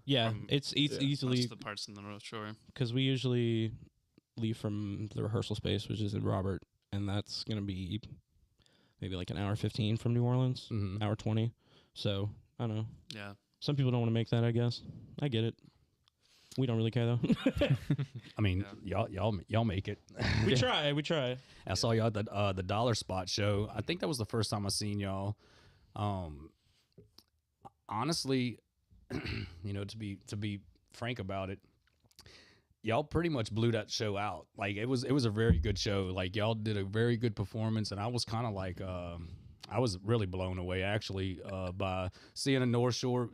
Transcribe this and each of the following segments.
Yeah, it's easily most of the parts in the North Shore. because we usually leave from the rehearsal space, which is in Robert, and that's gonna be maybe like an hour 15 from New Orleans, hour 20. So I don't know. Yeah. Some people don't want to make that. I guess I get it. We don't really care though. I mean, y'all make it. We try. We try. I saw y'all at the Dollar Spot show. I think that was the first time I seen y'all. Honestly, you know, to be frank about it, y'all pretty much blew that show out. Like it was a very good show. Like y'all did a very good performance, and I was kind of like I was really blown away actually by seeing a North Shore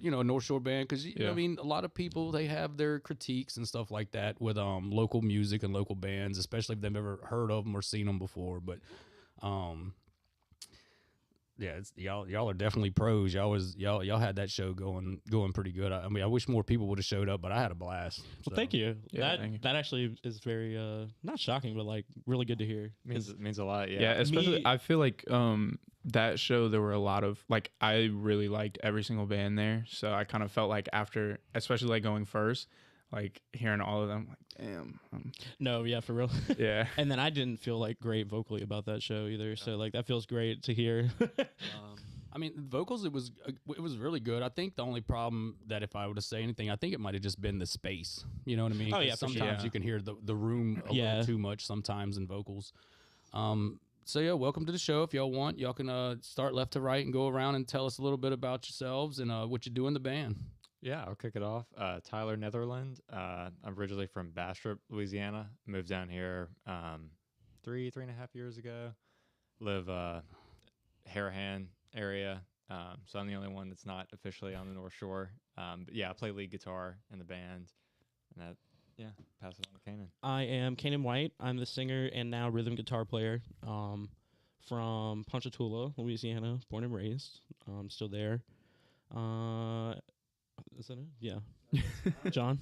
band, because I mean, a lot of people, they have their critiques and stuff like that with local music and local bands, especially if they've never heard of them or seen them before. But yeah, y'all are definitely pros. Y'all had that show going pretty good. I mean, I wish more people would have showed up, but I had a blast. Well, so. thank you. Yeah, thank you. That actually is very not shocking, but like really good to hear. Means a lot. Yeah. Yeah, especially I feel like that show, there were a lot of, like, I really liked every single band there, so I kind of felt like after, especially like going first, like hearing all of them, like damn. No, yeah, for real. Yeah. And then I didn't feel like great vocally about that show either, so like that feels great to hear. I mean, vocals, it was really good. I think the only problem that if I were to say anything, I think it might have just been the space. You know what I mean? Oh, 'Cause yeah, for sure. sometimes you can hear the room a little too much sometimes in vocals. So yeah, welcome to the show. If y'all want, y'all can start left to right and go around and tell us a little bit about yourselves and what you do in the band. Yeah, I'll kick it off. Tyler Netherland. I'm originally from Bastrop, Louisiana. Moved down here 3.5 years ago. Live Harahan area. So I'm the only one that's not officially on the North Shore. But yeah, I play lead guitar in the band. And that, yeah, pass it on to Kanan. I am Kanan White. I'm the singer and now rhythm guitar player from Ponchatoula, Louisiana, born and raised. Still there. Is that it? Yeah. John?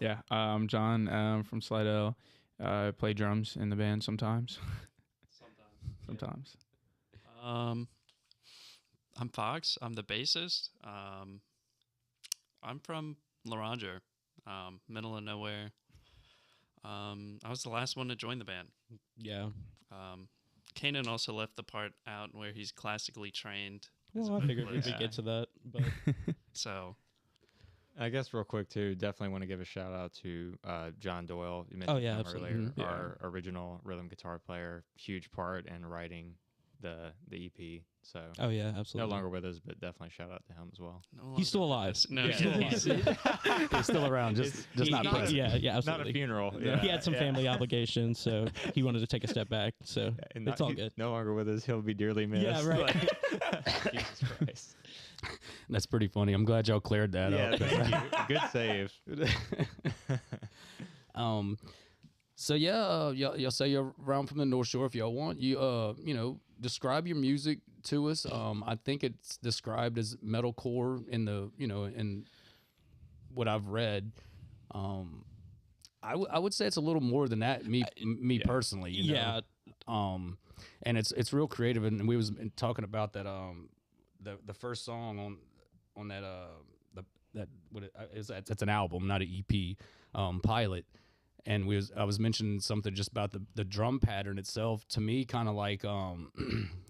Yeah, I'm John from Slidell. I play drums in the band sometimes. Sometimes. I'm Fox. I'm the bassist. I'm from Laranger, middle of nowhere. I was the last one to join the band. Yeah. Kanan also left the part out where he's classically trained. Well, I figured we could get to that, but so. I guess real quick too, definitely want to give a shout out to John Doyle. You mentioned him absolutely. earlier. Mm-hmm. Our original rhythm guitar player, huge part in writing the EP. So yeah, absolutely. no longer with us, but definitely shout out to him as well. He's still alive. No, He's still alive. He's still around, just not present. Yeah, absolutely. Not a funeral. Yeah. He had some family obligations, so he wanted to take a step back. So it's all good. No longer with us. He'll be dearly missed. Yeah, right. Jesus Christ. That's pretty funny. I'm glad y'all cleared that up. Thank you. Good save. So yeah, y'all say you're around from the North Shore. If y'all want, you describe your music to us. I think it's described as metalcore in what I've read. I would say it's a little more than that. Me personally, you know? Yeah. And it's real creative. And we was talking about that. The first song on that it's an album, not an EP, Pilot. And I was mentioning something just about the drum pattern itself. To me, kind of like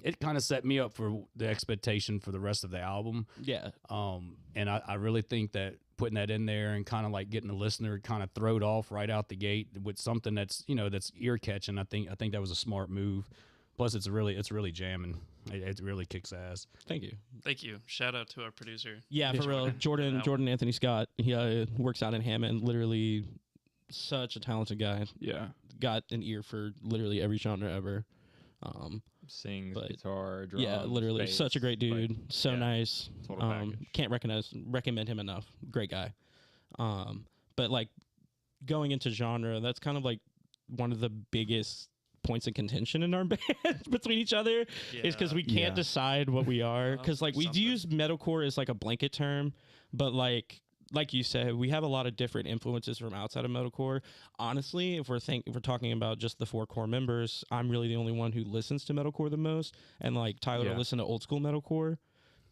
it kind of set me up for the expectation for the rest of the album. Yeah. And I really think that putting that in there and kind of like getting the listener kind of throwed off right out the gate with something that's ear catching. I think that was a smart move. Plus, it's really jamming. It really kicks ass. Thank you. Thank you. Shout out to our producer. Yeah, for real. Jordan Anthony Scott. He works out in Hammond. Literally, such a talented guy. Yeah. Got an ear for literally every genre ever. Sings, but guitar, drums. Yeah, literally, bass, such a great dude. So nice. Total package. Can't recommend him enough. Great guy. But like going into genre, that's kind of like one of the biggest points of contention in our band between each other is because we can't decide what we are, because like we use metalcore as like a blanket term, but like you said, we have a lot of different influences from outside of metalcore. Honestly, if we're talking about just the 4 core members, I'm really the only one who listens to metalcore the most, and like Tyler will listen to old school metalcore.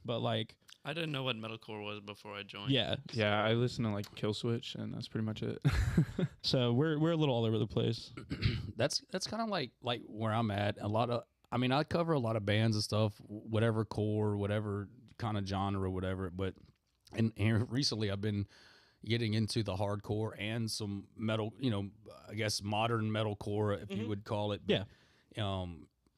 but like, I didn't know what metalcore was before I joined. yeah. Yeah, I listen to like Kill Switch, and that's pretty much it. So we're a little all over the place. That's kind of like where I'm at. A lot of, I mean, I cover a lot of bands and stuff, whatever core, whatever kind of genre, whatever. But and recently, I've been getting into the hardcore and some metal. You know, I guess modern metalcore, if you would call it. But, yeah.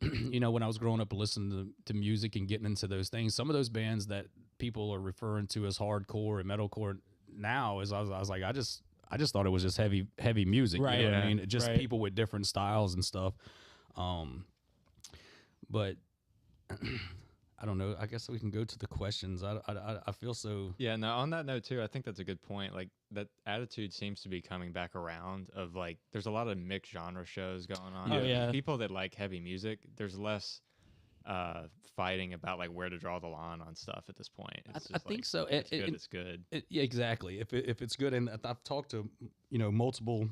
You know, when I was growing up listening to music and getting into those things, some of those bands that people are referring to as hardcore and metalcore now, is I was like, I just thought it was just heavy music, Right? You know Yeah. what I mean, just Right. people with different styles and stuff. But I don't know. I guess we can go to the questions. I feel so. Yeah, no, on that note too, I think that's a good point. Like that attitude seems to be coming back around of like there's a lot of mixed genre shows going on. Oh, yeah. People that like heavy music, there's less fighting about like where to draw the line on stuff at this point. It's I just think like, so. It's good. Yeah, exactly. If it's good, and I've talked to multiple,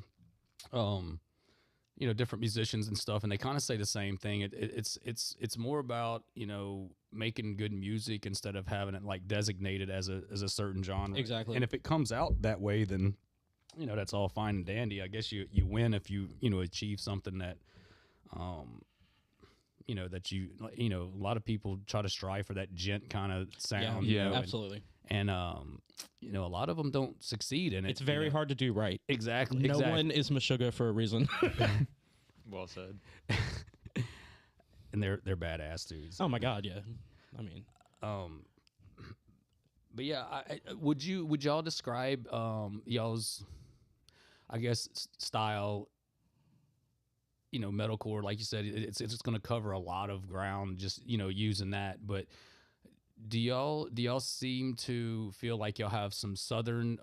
different musicians and stuff, and they kind of say the same thing. It's more about making good music instead of having it like designated as a certain genre. Exactly. And if it comes out that way, then that's all fine and dandy. I guess you win if you achieve something that that a lot of people try to strive for that gent kind of sound. Yeah. Absolutely. And a lot of them don't succeed in it. It's very hard to do right. Exactly. No one is Meshuggah for a reason. Well said. And they're badass dudes. Oh my God, yeah. I mean, But yeah, would y'all describe y'all's, I guess, style? Metalcore, like you said, it's going to cover a lot of ground just using that. But do y'all seem to feel like y'all have some southern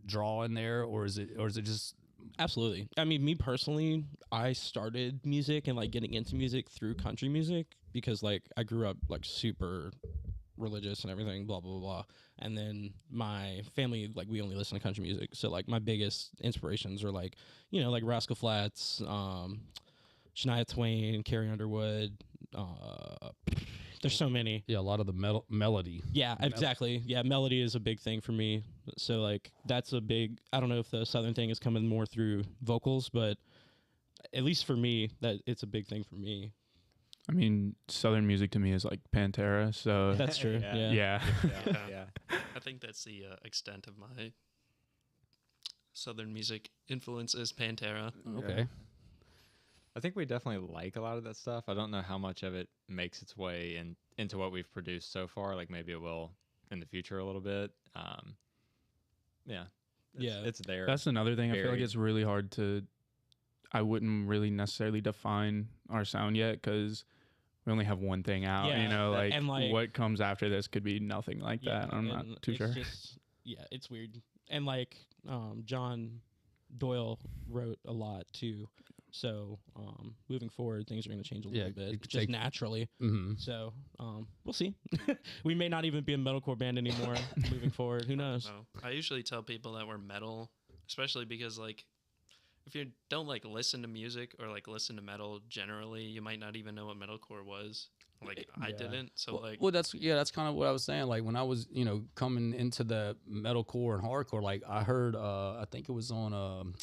draw in there, or is it just absolutely. I mean, me personally, I started music and like getting into music through country music because like I grew up like super religious and everything, blah blah blah. And then my family, like, we only listen to country music, so like my biggest inspirations are like like Rascal Flatts, Shania Twain, Carrie Underwood. There's so many. a lot of the melody? Yeah, exactly. Yeah, melody is a big thing for me. So like that's a big. I don't know if the southern thing is coming more through vocals, but at least for me, that it's a big thing for me. I mean, Southern music to me is like Pantera. So That's true. Yeah. Yeah. Yeah. I think that's the extent of my Southern music influence is Pantera. Okay. I think we definitely like a lot of that stuff. I don't know how much of it makes its way into what we've produced so far. Like maybe it will in the future a little bit. Yeah. It's there. that's another thing. I feel like Very- it's really hard to. I wouldn't really necessarily define our sound yet because we only have one thing out. Yeah, Like, and, like, what comes after this could be nothing like that. I'm not and too it's sure. just- yeah, it's weird. And like John Doyle wrote a lot too. So moving forward, things are going to change a Yeah, little bit, it could just take- naturally. Mm-hmm. So we'll see. We may not even be a metalcore band anymore moving forward. Who knows? No, I usually tell people that we're metal, especially because like if you don't like listen to music or like listen to metal generally, you might not even know what metalcore was. Like I Yeah. didn't. So like Well, that's kind of what I was saying. Like when I was, coming into the metalcore and hardcore, like I heard, I think it was on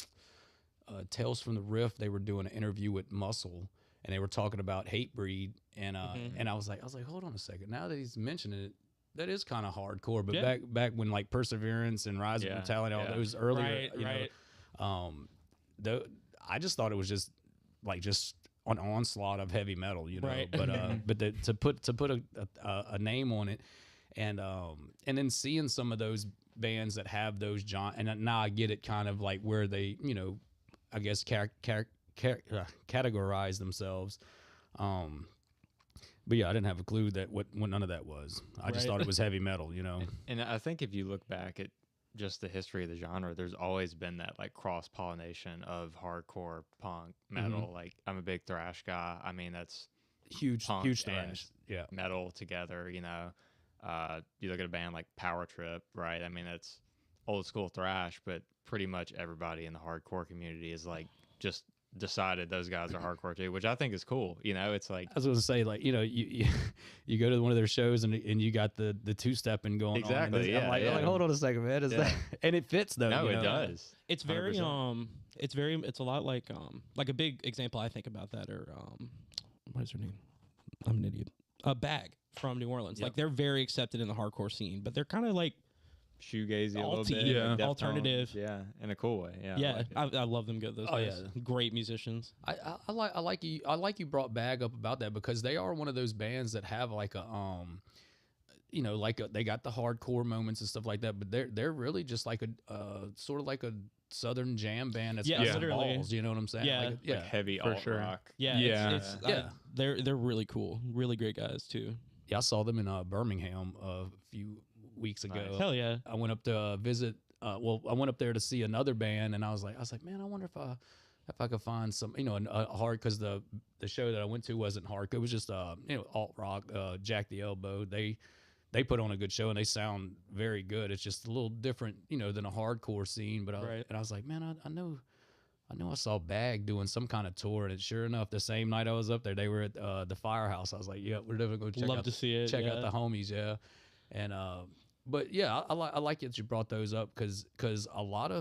Tales from the Riff. They were doing an interview with Muscle, and they were talking about Hatebreed, and and I was like, hold on a second. Now that he's mentioning it, that is kind of hardcore. But Yeah. back when like Perseverance and Rise of Yeah, Brutality, all yeah. those earlier, Right. I just thought it was just an onslaught of heavy metal, Right. But to put a name on it, and then seeing some of those bands that have those and now I get it, kind of like where they I guess categorize themselves. But yeah, I didn't have a clue that what none of that was. I just Right. thought it was heavy metal, And I think if you look back at just the history of the genre, there's always been that like cross pollination of hardcore, punk, metal. Like I'm a big thrash guy. I mean, that's Huge punk huge and thrash. Yeah. metal together. You look at a band like Power Trip, right? I mean, that's old school thrash, but pretty much everybody in the hardcore community is like just decided those guys are hardcore too, which I think is cool. You know, it's like I was going to say, like, you know, you go to one of their shows and you got the two-stepping going on. Exactly, And yeah, I'm like, hold on a second, man. Is Yeah. that, and it fits though. no, you it know? does. It's very 100%. it's a lot like a big example I think about that, or what is her name? I'm an idiot. Bag from New Orleans. Yep. Like, they're very accepted in the hardcore scene, but they're kind of like Shoegazy a little Alti, bit, yeah. like Deftones, alternative. yeah, in a cool way. Yeah, yeah, I like it. I love them. Those Oh, guys. yeah. Great musicians. I like you brought Bag up about that, because they are one of those bands that have like a you know, like they got the hardcore moments and stuff like that, but they're really just like a sort of like a southern jam band that's Yeah, got some literally. balls, you know what I'm saying? Yeah. Like, yeah. Like heavy For alt sure. rock. Yeah, Yeah. It's, Yeah. they're really cool, really great guys too. Yeah, I saw them in Birmingham a few weeks ago. Nice. Hell yeah. I went up to visit. Well, I went up there to see another band, and I was like, man, I wonder if I could find some, you know, a hard, because the show that I went to wasn't hard. It was just you know, alt rock. Jack the Elbow. They put on a good show, and they sound very good. It's just a little different, you know, than a hardcore scene. But Right. and I was like, man, I know I saw Bag doing some kind of tour, and sure enough, the same night I was up there, they were at the Firehouse. I was like, yeah, we're definitely going to check Love out to see it. check yeah. out the homies, yeah. And but yeah, I like that you brought those up, because a lot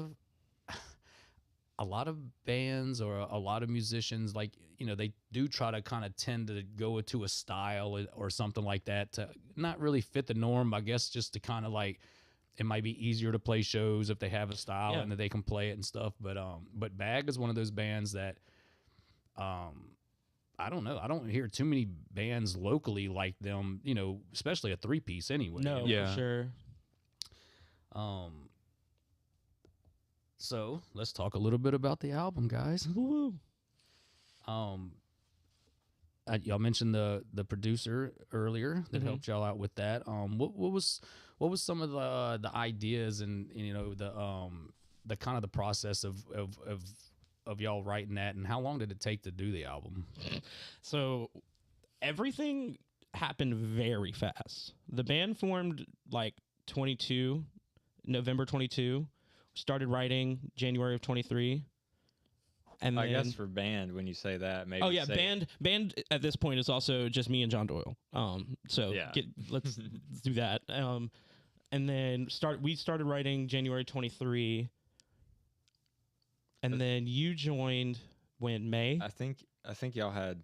of bands or a lot of musicians, like, you know, they do try to kind of tend to go to a style or something like that to not really fit the norm, I guess, just to kind of like, it might be easier to play shows if they have a style Yeah. and that they can play it and stuff. But Bag is one of those bands that I don't know. I don't hear too many bands locally like them, you know, especially a three-piece anyway. No, Yeah. for sure. So let's talk a little bit about the album, guys. Woo-woo. Y'all mentioned the producer earlier that Mhm. helped y'all out with that. What was some of the ideas and you know the kind of the process of y'all writing that, and how long did it take to do the album? So everything happened very fast. The band formed like November 22. Started writing January of 23. And I then, guess for band, when you say that, maybe. oh yeah, say, band at this point is also just me and John Doyle. So Yeah. let's do that. And then we started writing January 23. And then you joined when May? I think y'all had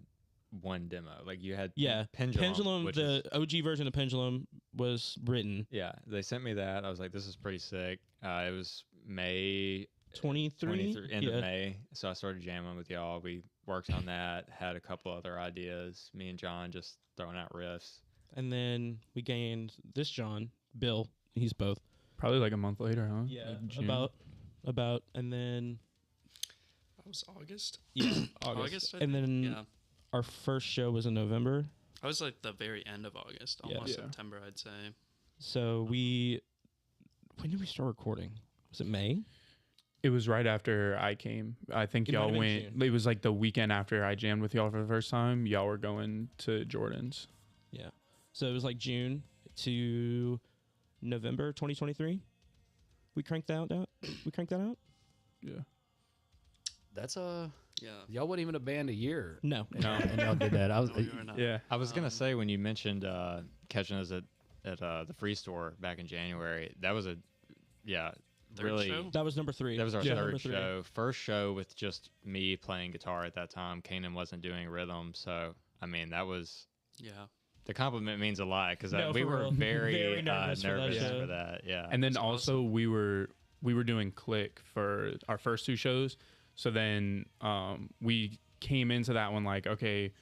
one demo. Like you had Yeah, Pendulum. Which the is, OG version of Pendulum was written yeah, they sent me that. I was like, this is pretty sick. It was May 23, end of May. So I started jamming with y'all. We worked on that. Had a couple other ideas. Me and John just throwing out riffs. and then we gained this John, Bill. He's both. Probably like a month later, huh? Like June. about, and then That was August. yeah, August, I and then Yeah. our first show was in November. I was like the very end of August, Yeah. almost Yeah. September, I'd say. So when did we start recording? Was it May? It was right after I came. I think It might y'all have been went. June. It was like the weekend after I jammed with y'all for the first time. Y'all were going to Jordan's. Yeah. So it was like June to November 2023. We cranked that out. We cranked that out. Yeah. That's Yeah. y'all wasn't even a band a year. No. And y'all did that. I was No, we were not. Yeah. I was gonna say when you mentioned catching us at the Free Store back in January, that was Third really show? That was number 3. that was our Yeah. Number third 3. show. First show with just me playing guitar at that time. Kanan wasn't doing rhythm, so I mean that was Yeah. the compliment means a lot because No, we for were real. very, Very nervous nervous, for that show. for that. Yeah, And then That's also we were doing Click for our first two shows. So then we came into that one like, okay,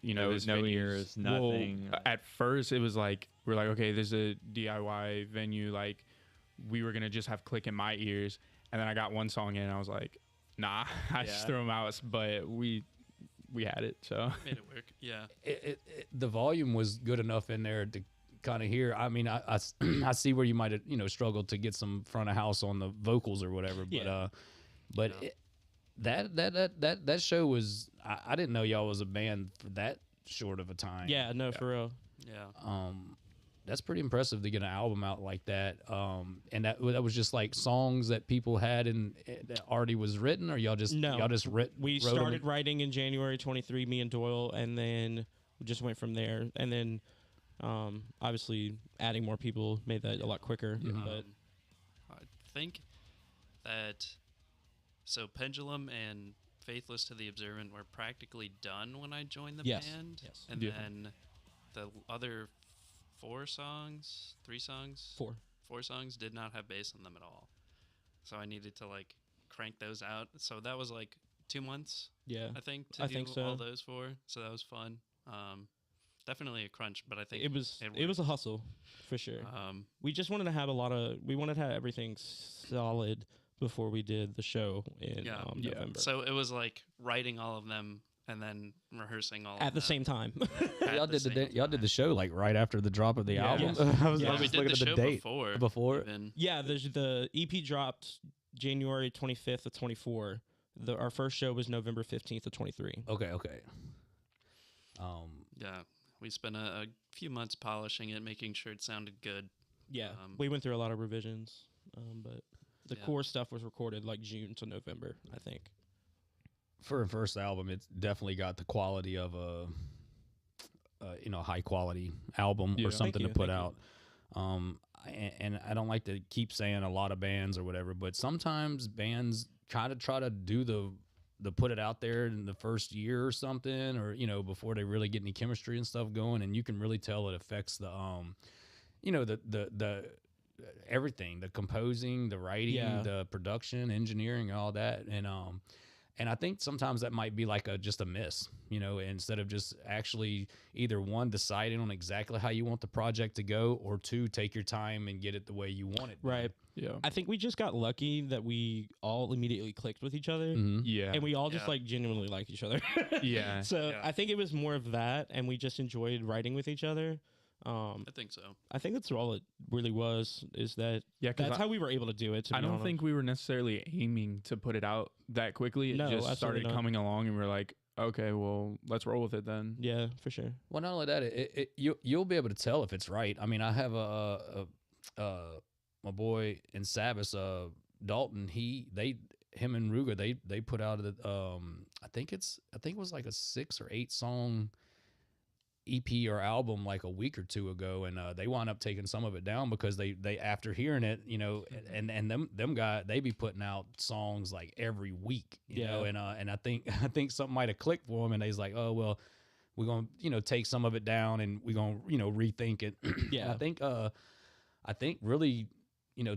you know, was this no venue's- ears, well, nothing. at first it was like, we're like, okay, there's a DIY venue. Like we were going to just have Click in my ears. And then I got one song in and I was like, nah, I just Yeah. threw them out. But we had it. So Made it work. Yeah. the volume was good enough in there to kind of hear. I mean, I I see where you might have, you know, struggled to get some front of house on the vocals or whatever. Yeah. But Yeah. that show was, I didn't know y'all was a band for that short of a time. Yeah, no, for real. Yeah. that's pretty impressive to get an album out like that. And that was just like songs that people had and that already was written, or y'all just No, we wrote 'em? started writing in January 23, me and Doyle, and then we just went from there. And then obviously adding more people made that a lot quicker. But I think that so Pendulum and Faithless to the Observant were practically done when I joined the Yes. band. Yes. And Yeah. then the other four songs did not have bass on them at all. So I needed to like crank those out. So that was like 2 months, yeah, I think, I to think do so. all those four. So that was fun. Definitely a crunch, but I think it was worked. a hustle for sure. Um, We just wanted to have we wanted to have everything solid before we did the show in Yeah. November. so it was like writing all of them and then rehearsing all At of the them same time. at Y'all the did same y'all did time. the show like right after the drop of the Yeah. album. Yes. I was, Yeah. I Well, was we just did looking the at the show date before. it. Even. Yeah, the EP dropped January 25th of 24. Our first show was November 15th of 23. Okay. Yeah, we spent a few months polishing it, making sure it sounded good. Yeah, Um, we went through a lot of revisions, but the Yeah. core stuff was recorded like June to November, I think. For a first album, it's definitely got the quality of a high quality album Yeah. or something Thank to you, put thank out. And I don't like to keep saying a lot of bands or whatever, but sometimes bands kind of try to do the put it out there in the first year or something, or before they really get any chemistry and stuff going, and you can really tell it affects the the everything, the composing, the writing, Yeah. the production, engineering, all that, and I think sometimes that might be like just a miss, instead of just actually either one, deciding on exactly how you want the project to go, or two, take your time and get it the way you want it done. Right. Yeah. I think we just got lucky that we all immediately clicked with each other. Mhm. Yeah. And we all just Yeah. like genuinely like each other. Yeah. So Yeah. I think it was more of that, and we just enjoyed writing with each other. I think so. I think that's all it really was. Is that Yeah, 'cause that's how we were able to do it. To I be don't honest. think we were necessarily aiming to put it out that quickly. It No, just absolutely started not. coming along, and we are like, okay, well, let's roll with it then. Yeah, for sure. Well, not only that, you'll be able to tell if it's right. I mean, I have my boy in Savas, Dalton. Him and Ruger, they put out I think it was like a 6 or 8 song EP or album like a week or two ago, and they wound up taking some of it down because they after hearing it, and them guys, they be putting out songs like every week, you know, and I think something might have clicked for them, and they's like, oh well, we're gonna take some of it down and we're gonna rethink it. Yeah. And I think really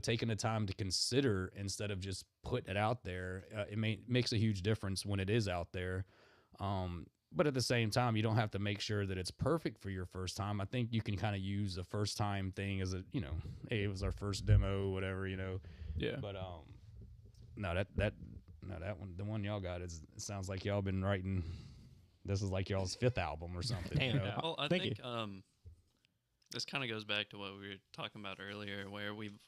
taking the time to consider instead of just putting it out there, it makes a huge difference when it is out there. But at the same time, you don't have to make sure that it's perfect for your first time. I think you can kind of use a first time thing as a, hey, it was our first demo, whatever, Yeah. But no, that one, the one y'all got it sounds like y'all been writing. This is like y'all's 5th album or something. Damn. You know? Well, I Thank think this kind of goes back to what we were talking about earlier, where we've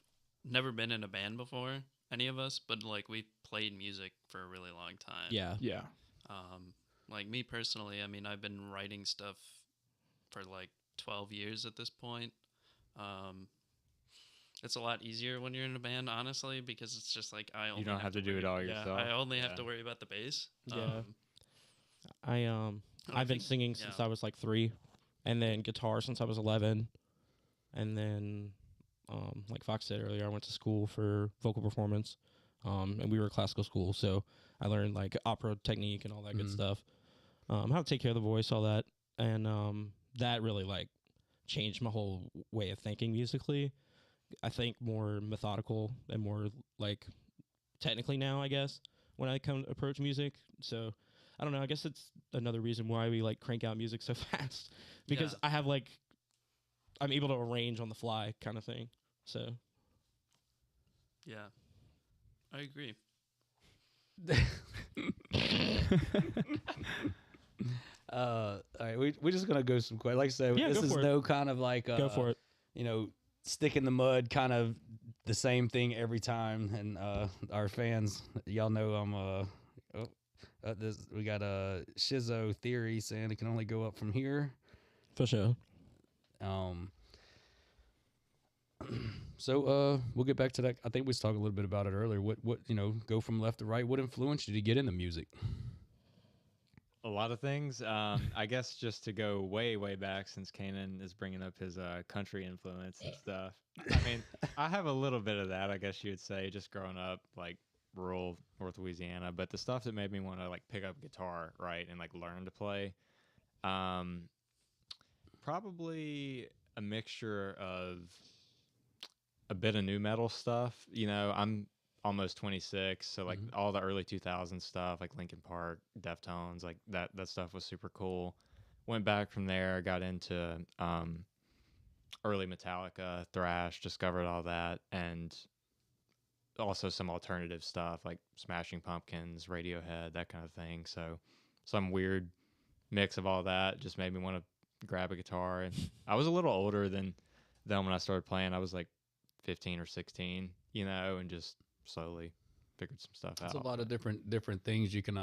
never been in a band before, any of us, but like we played music for a really long time. Yeah. Yeah. Like me personally, I mean, I've been writing stuff for like 12 years at this point. It's a lot easier when you're in a band, honestly, because it's just like I only don't have to do it all yourself. I only have Yeah. to worry about the bass. Yeah. I I've been think- singing since yeah. I was like 3, and then guitar since I was 11, and then like Fox said earlier, I went to school for vocal performance, and we were a classical school, so I learned like opera technique and all that good Mhm. stuff, how to take care of the voice, all that, and that really like changed my whole way of thinking musically. I think more methodical and more like technically now, I guess, when I come to approach music. So I don't know. I guess it's another reason why we like crank out music so fast, because Yeah. I have like, I'm able to arrange on the fly kind of thing. So Yeah, I agree. All right, we're just gonna go some questions. Like I said, Yeah, this go is for it. no kind of like go for it. Stick in the mud, kind of the same thing every time. And our fans, y'all know I'm we got a Shizzo Theory saying it can only go up from here. For sure. So we'll get back to that. I think we was talking a little bit about it earlier. What go from left to right. What influenced you to get into music? A lot of things. I guess just to go way, way back, since Kanan is bringing up his country influence and stuff. I mean, I have a little bit of that, I guess you would say, just growing up like rural North Louisiana. But the stuff that made me want to like pick up guitar, right, and like learn to play, probably a mixture of a bit of new metal stuff. I'm almost 26, so like all the early 2000s stuff, like Linkin Park, Deftones, like that stuff was super cool. Went back from there, got into early Metallica, thrash, discovered all that, and also some alternative stuff like Smashing Pumpkins, Radiohead, that kind of thing. So some weird mix of all that just made me want to grab a guitar. And I was a little older than when I started playing. I was like 15 or 16, and just slowly figured some stuff out. It's a lot of different things you can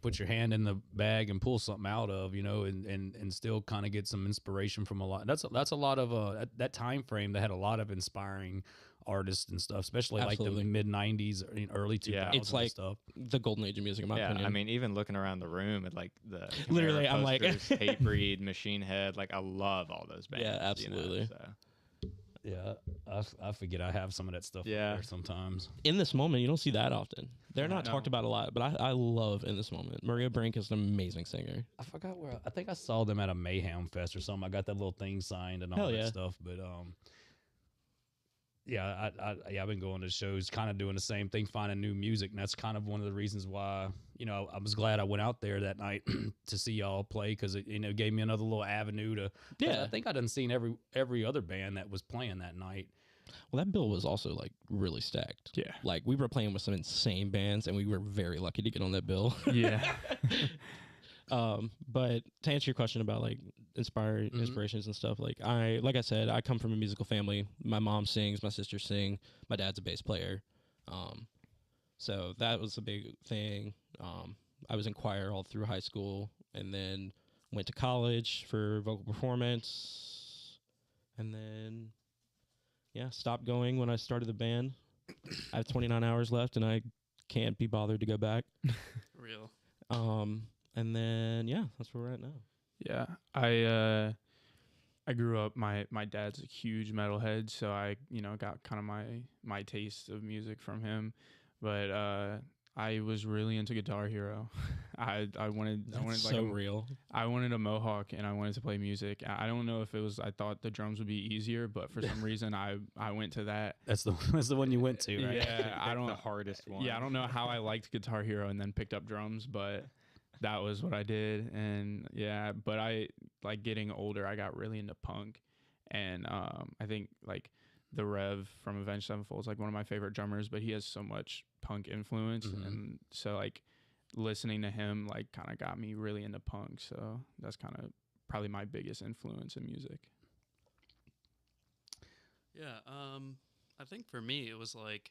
put your hand in the bag and pull something out of, and still kind of get some inspiration from a lot. That's a lot of that time frame that had a lot of inspiring artists and stuff, especially Absolutely. like the mid 90s, early 2000s. Yeah. It's like stuff. the golden age of music, in my opinion. I mean, even looking around the room at like the Literally, Chimera I'm like- posters, Hatebreed, Machine Head, like I love all those bands. Yeah, absolutely. So. Yeah, I forget I have some of that stuff Yeah. there sometimes. In This Moment, you don't see that often. They're not No. talked about a lot, but I love In This Moment. Maria Brink is an amazing singer. I forgot where I think I saw them at a Mayhem Fest or something. I got that little thing signed and all Hell that yeah. stuff. But yeah, I've been going to shows, kind of doing the same thing, finding new music, and that's kind of one of the reasons why I was glad I went out there that night to see y'all play, because it gave me another little avenue to. Yeah. I think I done seen every other band that was playing that night. Well, that bill was also like really stacked. Yeah. Like we were playing with some insane bands, and we were very lucky to get on that bill. Yeah. But to answer your question about like inspirations and stuff, like I said, I come from a musical family. My mom sings, my sisters sing, my dad's a bass player. So that was a big thing. I was in choir all through high school, and then went to college for vocal performance, and then stopped going when I started the band. I have 29 hours left, and I can't be bothered to go back. Real. And then that's where we're at now. Yeah, I grew up. My dad's a huge metalhead, so I got kind of my taste of music from him. But I was really into Guitar Hero. I wanted So like real. I wanted a mohawk, and I wanted to play music. I don't know if it was I thought the drums would be easier, but for some reason I went to that. That's the one you went to, right? Yeah, I don't the hardest one. Yeah, I don't know how I liked Guitar Hero and then picked up drums, but that was what I did. And but I like getting older, I got really into punk, and I think like the Rev from Avenged Sevenfold is like one of my favorite drummers, but he has so much punk influence, and so like listening to him like kind of got me really into punk. So that's kind of probably my biggest influence in music. Yeah, I think for me it was like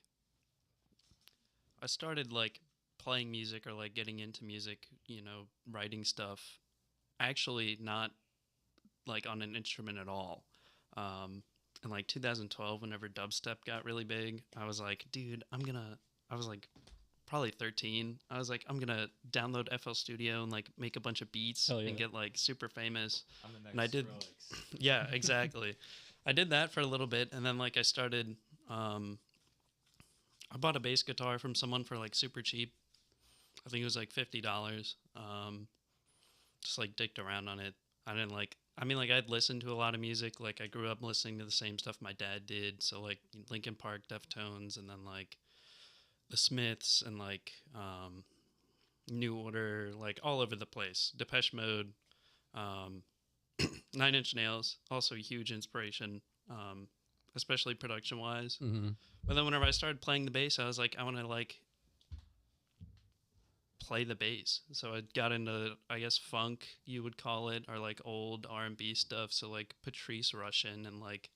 I started like playing music or like getting into music, writing stuff, actually not like on an instrument at all. In like 2012, whenever dubstep got really big, I was like, dude, I was like probably 13. I was like, I'm gonna download FL Studio and like make a bunch of beats and get like super famous. I'm the next And I did, Skrillex. yeah, exactly. I did that for a little bit, and then like I started. I bought a bass guitar from someone for like super cheap. I think it was like $50. Just like dicked around on it. I'd listened to a lot of music. Like I grew up listening to the same stuff my dad did. So like Linkin Park, Deftones, and then like the Smiths and like New Order, like all over the place. Depeche Mode, 9 Inch Nails, also a huge inspiration, especially production wise. But then whenever I started playing the bass, I was like, I want to like play the bass. So I got into, I guess, funk, you would call it, or like old R&B stuff. So like Patrice Rushen and like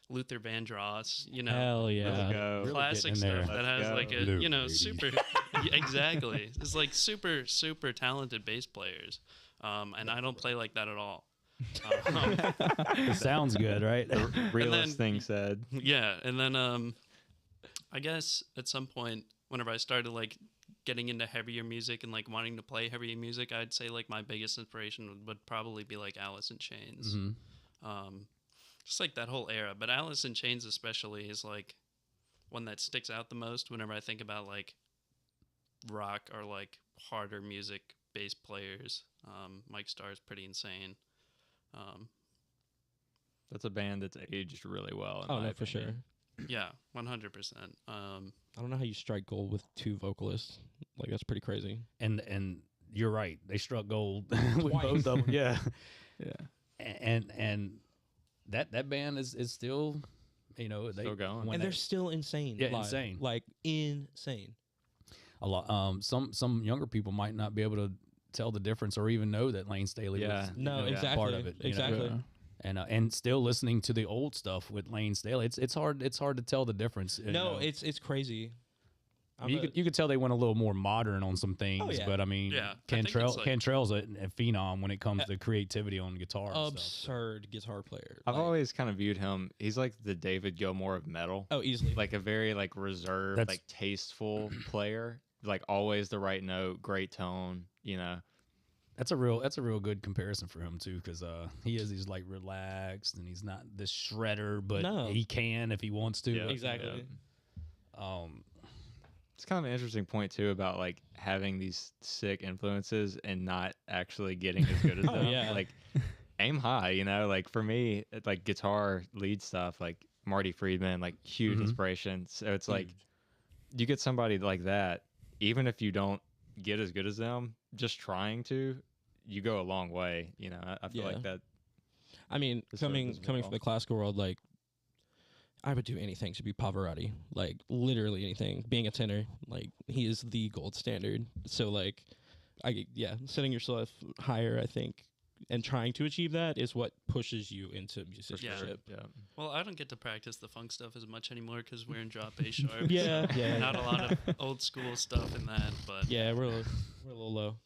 Luther Vandross, Hell yeah. Let's go. Really classic getting in there. stuff that has Let's like go. a, Lou super, yeah, exactly. It's like super talented bass players. And I don't play like that at all. It sounds good, right? The realest thing said. Yeah, and then I guess at some point, whenever I started like getting into heavier music and like wanting to play heavier music, I'd say like my biggest inspiration would probably be like Alice in Chains. Just like that whole era, but Alice in Chains especially is like one that sticks out the most whenever I think about like rock or like harder music bass players. Mike Starr is pretty insane. That's a band that's aged really well. Oh no, for sure. Yeah, 100%. I don't know how you strike gold with 2 vocalists. Like that's pretty crazy. And you're right. They struck gold with both of them. Yeah. And that band is still, you know, they still going. And they're still insane. Yeah, live. insane. Like insane. A lot. Some younger people might not be able to tell the difference or even know that Lane Staley was exactly part of it. Exactly. And still listening to the old stuff with Lane Staley, it's hard to tell the difference. No, it's crazy. You could tell they went a little more modern on some things, but I mean, Cantrell's a phenom when it comes to creativity on guitar. Absurd guitar player. I've always kind of viewed him. He's like the David Gilmour of metal. Oh, easily. Like a very like reserved, like tasteful player. Like always the right note, great tone. You know. That's a real good comparison for him too, because he's like relaxed and he's not this shredder, but he can if he wants to. Yeah, exactly. It's kind of an interesting point too about like having these sick influences and not actually getting as good as them. Yeah. Like aim high, you know. Like for me, like guitar lead stuff, like Marty Friedman, like huge inspiration. So it's like you get somebody like that, even if you don't get as good as them, just trying to, you go a long way. You know, I feel like that. I mean, coming from the classical world, like I would do anything to be Pavarotti, like literally anything. Being a tenor, like he is the gold standard. So like, setting yourself higher, I think, and trying to achieve that is what pushes you into musicianship. Yeah. Well, I don't get to practice the funk stuff as much anymore because we're in drop A sharp. Yeah. Not a lot of old school stuff in that, but yeah, we're a little low.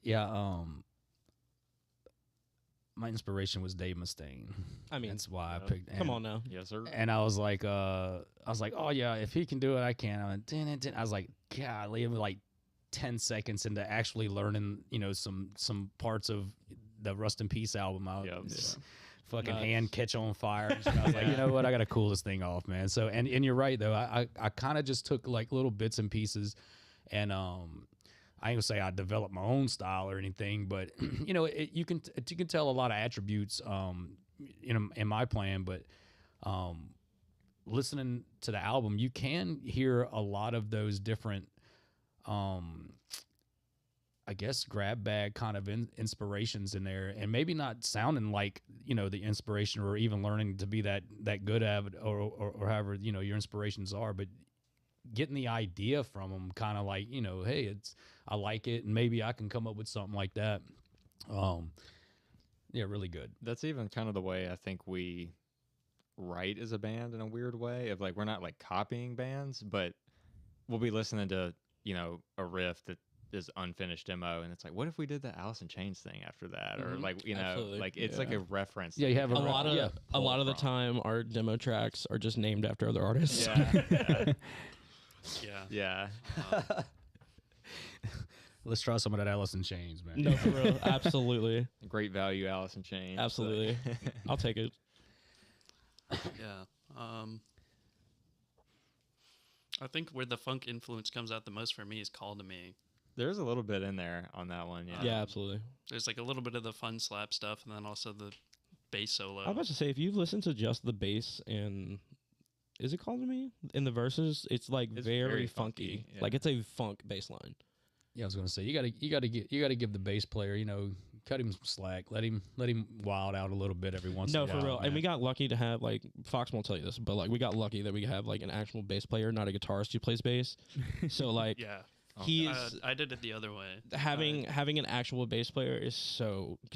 Yeah. My inspiration was Dave Mustaine. I mean, that's why I picked. Come on now. Yes, sir. And I was like, oh yeah, if he can do it, I can. I was like, golly, like 10 seconds into actually learning, you know, some parts of the Rust in Peace album. I was fucking hand catch on fire. So I was like, you know what, I gotta cool this thing off, man. So and you're right though. I kind of just took like little bits and pieces, and I ain't gonna say I developed my own style or anything, but you know, you can tell a lot of attributes in my playing, but listening to the album, you can hear a lot of those different I guess grab bag kind of inspirations in there, and maybe not sounding like, you know, the inspiration or even learning to be that good at it or however, you know, your inspirations are, but getting the idea from them, kind of like, you know, hey, I like it, and maybe I can come up with something like that. Yeah, really good. That's even kind of the way I think we write as a band in a weird way, of like, we're not like copying bands, but we'll be listening to, you know, a riff that is unfinished demo, and it's like, what if we did the Alice in Chains thing after that? Or like, you know, absolutely. like it's like a reference. Yeah, you have a lot of the time our demo tracks are just named after other artists. Yeah. Let's try some of that Alice in Chains, man. No, for real. Absolutely. Great value Alice in Chains. Absolutely. I'll take it. Yeah. I think where the funk influence comes out the most for me is Call to Me. There's a little bit in there on that one. Yeah, absolutely. There's like a little bit of the fun slap stuff, and then also the bass solo. I was about to say, if you've listened to just the bass and is it Called to Me in the verses, it's like it's very funky. Yeah. Like it's a funk bass line. Yeah, I was gonna say, you gotta give the bass player, you know, cut him some slack, let him wild out a little bit every once in a while. No, for real. Man. And we got lucky to have, like, Fox won't tell you this, but like we got lucky that we have like an actual bass player, not a guitarist who plays bass. So like yeah. He's I did it the other way. Having an actual bass player is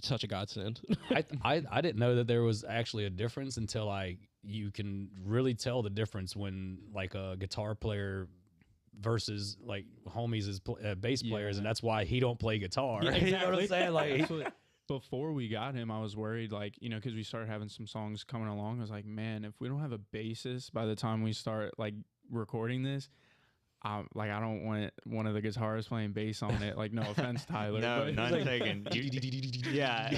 such a godsend. I didn't know that there was actually a difference until you can really tell the difference when like a guitar player versus like homies as bass players, Yeah. and that's why he don't play guitar. Yeah, You know what I'm saying? Like, Actually, before we got him, I was worried, like, you know, because we started having some songs coming along. I was like, man, if we don't have a bassist by the time we start like recording this, like, I don't want one of the guitarists playing bass on it. Like, no offense, Tyler. No, but none taken. Yeah,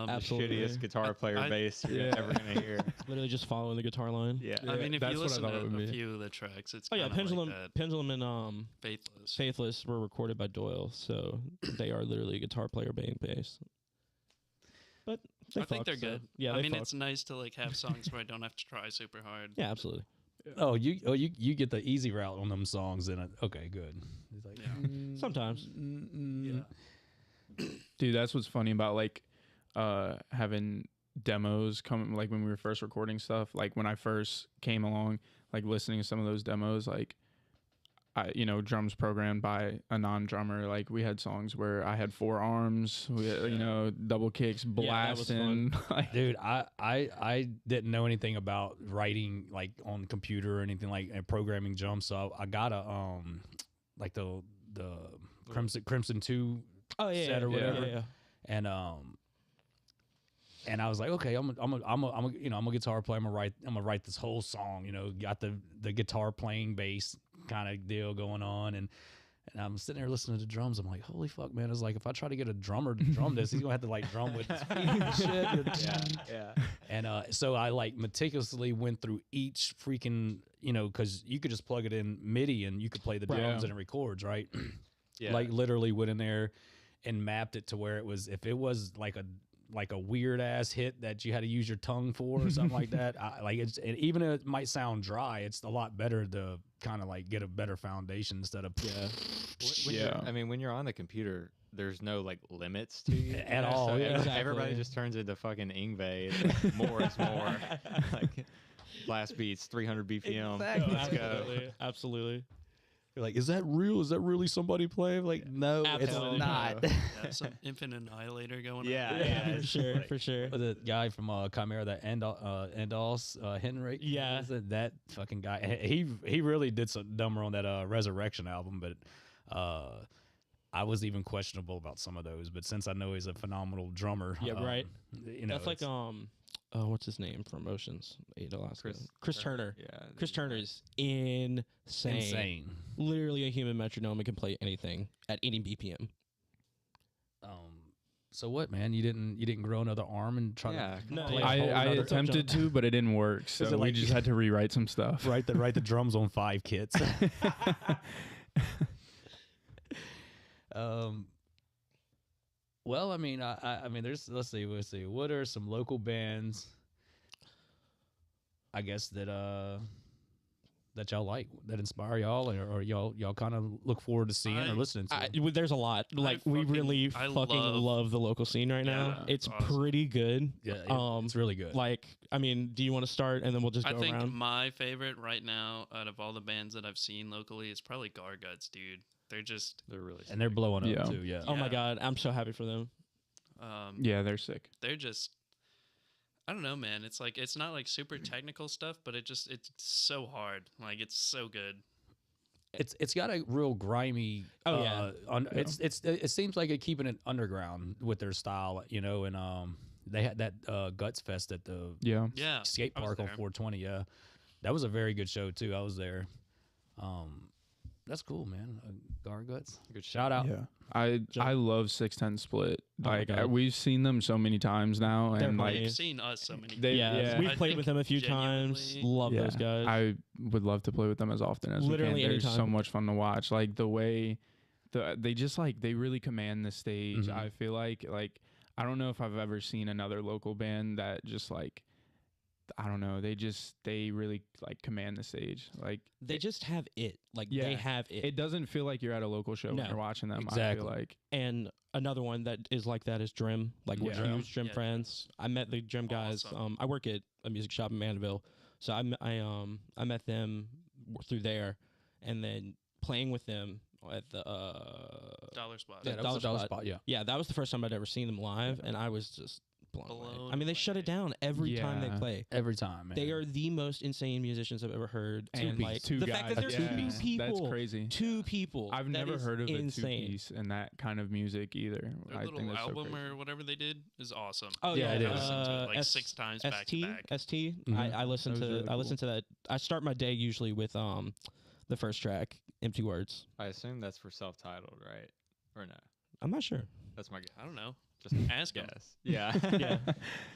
Absolutely. shittiest guitar player bass you're ever gonna hear. Literally just following the guitar line. Yeah, I mean, if that's you what I listen thought it would to a be. few of the tracks, it's Oh yeah, kinda Pendulum, like that. Pendulum and Faithless. Faithless were recorded by Doyle, so they are literally a guitar player playing bass. But I think they're so, good. Yeah, I they mean, fuck. it's nice to like have songs where I don't have to try super hard. Yeah, absolutely. you get the easy route on them songs, and okay, good. It's like, Yeah. Sometimes. Dude, that's what's funny about like having demos come, like when we were first recording stuff. Like when I first came along, like listening to some of those demos, like drums programmed by a non-drummer. Like we had songs where I had 4 arms, we had, double kicks blasting. Like, dude, I didn't know anything about writing like on computer or anything like and programming drums, so I got a like the Crimson 2 set or whatever. Yeah. And I was like, okay, I'm a guitar player. I'm gonna write this whole song. Got the guitar playing bass kind of deal going on, and I'm sitting there listening to the drums. I'm like, holy fuck, man! It's like if I try to get a drummer to drum this, he's gonna have to like drum with his feet and shit. yeah. And so I like meticulously went through each freaking, because you could just plug it in MIDI and you could play the drums and it records, right? Yeah. Like literally went in there and mapped it to where it was, if it was like a weird ass hit that you had to use your tongue for or something like that. And even if it might sound dry, it's a lot better to kind of like get a better foundation instead of when you're on the computer, there's no like limits to you At all. So Yeah. everybody just turns into fucking Ingve. More is more. Like blast beats, 300 BPM. Let's go. Absolutely. You're like, is that real? Is that really somebody playing? Like, no, Absolutely it's not. Yeah, some Infinite Annihilator going on. Yeah. For sure. The guy from Chimera, that Endos Henrik. Yeah. That fucking guy. He really did some dumber on that Resurrection album, but I was even questionable about some of those. But since I know he's a phenomenal drummer, Yeah, right. That's like it's- what's his name from Oceans 8 Alaska? Chris Turner. Yeah. Chris Turner is insane. Literally a human metronome and can play anything at any BPM. So what, man? You didn't grow another arm and try Yeah, to No, play yeah. a whole I nother- attempted to, but it didn't work. So it we like- just had to rewrite some stuff. write the drums on 5 kits. Well, I mean, I mean, let's see. What are some local bands? I guess that y'all like, that inspire y'all, or y'all kind of look forward to seeing or listening to. There's a lot. Like we really I fucking love the local scene right now. Yeah, It's awesome. pretty good. Yeah, it's really good. Like, I mean, do you want to start and then we'll just I go think around? my favorite right now out of all the bands that I've seen locally is probably Garguts, dude. They're just They're really and they're blowing up Yeah. too. Yeah. Oh my Yeah. god, I'm so happy for them. Yeah, they're sick. they're just I don't know, man. It's like it's not like super technical stuff, but it's so hard. Like it's so good. It's got a real grimy. Oh, yeah. It seems like it keeping it underground with their style, and they had that Guts Fest at the Yeah. Yeah. skate I was park on there. 420. Yeah, that was a very good show too. I was there. That's cool, man. Guts. good. Shout out. Yeah. I love 610 Split. Oh my Like God. we've seen them so many times now, They're and funny. like They've seen us so many They- Yeah, yeah. we've I played think with them a few times. genuinely- Love those guys. I would love to play with them as often as Literally we can. They're so anytime. much fun to watch. Like the way they just like they really command the stage. Mhm. I feel like I don't know if I've ever seen another local band that just like I don't know. They really like command the stage. Like They just have it. Like Yeah. they have it. it doesn't feel like you're at a local show No. when you're watching them. I Exactly. feel like And another one that is like that is Drim. Like we're Yeah. huge Drim Yeah. friends. I met the Drim guys. Awesome. I work at a music shop in Mandeville, so I met them through there, and then playing with them at the Dollar Spot. Yeah, Yeah, that was a dollar spot. Yeah. Yeah, that was the first time I'd ever seen them live, and I was just blown away. Blown I mean, they shut it away. down every time they Yeah. play. Every time, man. They are the most insane musicians I've ever heard. And And like two the guys. fact that there's yeah, two people, That's crazy. two people. I've that never is heard of insane. a two-piece and that kind of music either. Their I little think that's so album crazy. or whatever they did is awesome. Oh Yeah, yeah, it I is. listened to it like 6 times back to back. ST. Mhm. I listen That was to really I listen cool. to that. I start my day usually with the first track, Empty Words. I assume that's for self-titled, right? Or no? I'm not sure. That's my guess. I don't know. Just Ask 'em. guess. Yeah. Yeah.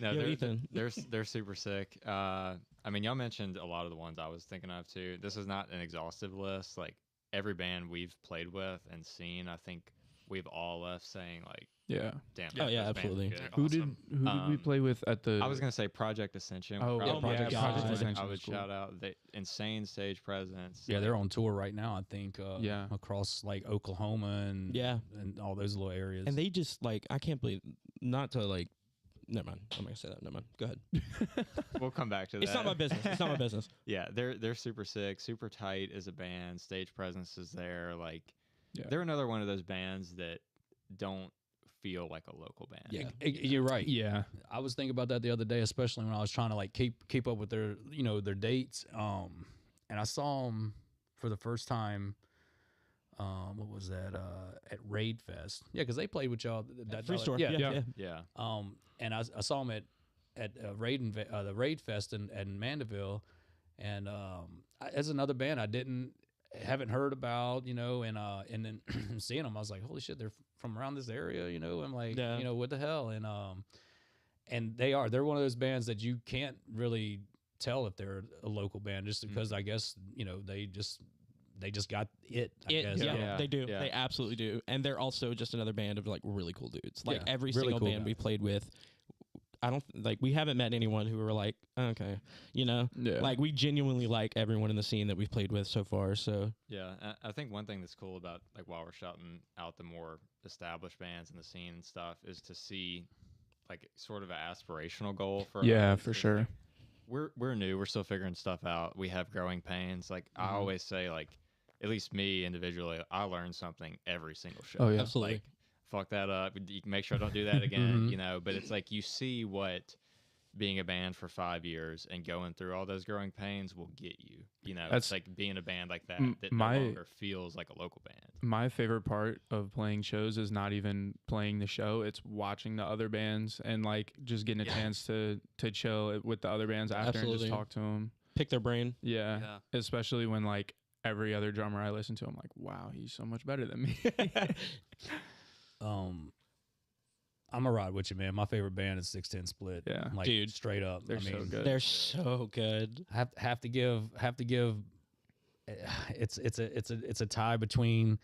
No, Yo, they're, Ethan. they're super sick. I mean, y'all mentioned a lot of the ones I was thinking of too. This is not an exhaustive list. Like every band we've played with and seen, I think we've all left saying like, Yeah. damn. Oh, yeah, those bands are absolutely. good. They're Who awesome. did we play with at the? I was gonna say Project Ascension. Oh, Probably yeah, Project I would- Ascension I would was cool. shout out the insane stage presence. Yeah, like, they're on tour right now. I think. Yeah. Across like Oklahoma and and all those little areas. And they just like I can't believe not to like. Never mind. I'm not gonna say that. Never mind. Go ahead. We'll come back to that. It's not my business. It's not my business. Yeah, they're super sick, super tight as a band. Stage presence is there. Like, Yeah. they're another one of those bands that don't feel like a local band. Yeah. You're right. Yeah. I was thinking about that the other day, especially when I was trying to like keep up with their their dates. And I saw them for the first time. What was that? At Raid Fest. Yeah, because they played with y'all. That Free store. Yeah. Yeah. Yeah. And I saw them at the Raid Fest in Mandeville, and as another band I haven't heard about, and then seeing them, I was like, holy shit, they're from around this area, I'm like, Yeah. what the hell, and they're one of those bands that you can't really tell if they're a local band just because I guess they just got it. I guess. Yeah. They do. Yeah. They absolutely do. And they're also just another band of like really cool dudes. Like Yeah, every really single cool band we guys. played with, we haven't met anyone who were like, okay, Yeah. like we genuinely like everyone in the scene that we've played with so far. So Yeah. I think one thing that's cool about like while we're shouting out the more established bands in the scene and stuff is to see like sort of an aspirational goal for Yeah, us, for 'cause, sure. like, we're new, we're still figuring stuff out. We have growing pains. Like I always say, like at least me individually, I learn something every single show. Oh, yeah. Absolutely. Like, fuck that up. You can make sure I don't do that again. But it's like you see what being a band for 5 years and going through all those growing pains will get you. That's- It's like being a band like that that my- no longer feels like a local band. My favorite part of playing shows is not even playing the show; it's watching the other bands and like just getting a chance to chill with the other bands after and Absolutely. just talk to them. pick their brain. Yeah. Yeah. Especially when like every other drummer I listen to, I'm like, wow, he's so much better than me. I'm a ride with you, man. My favorite band is 610 Split. Yeah. like Dude, straight up. they're so good. They're so good. Have to give. It's a tie between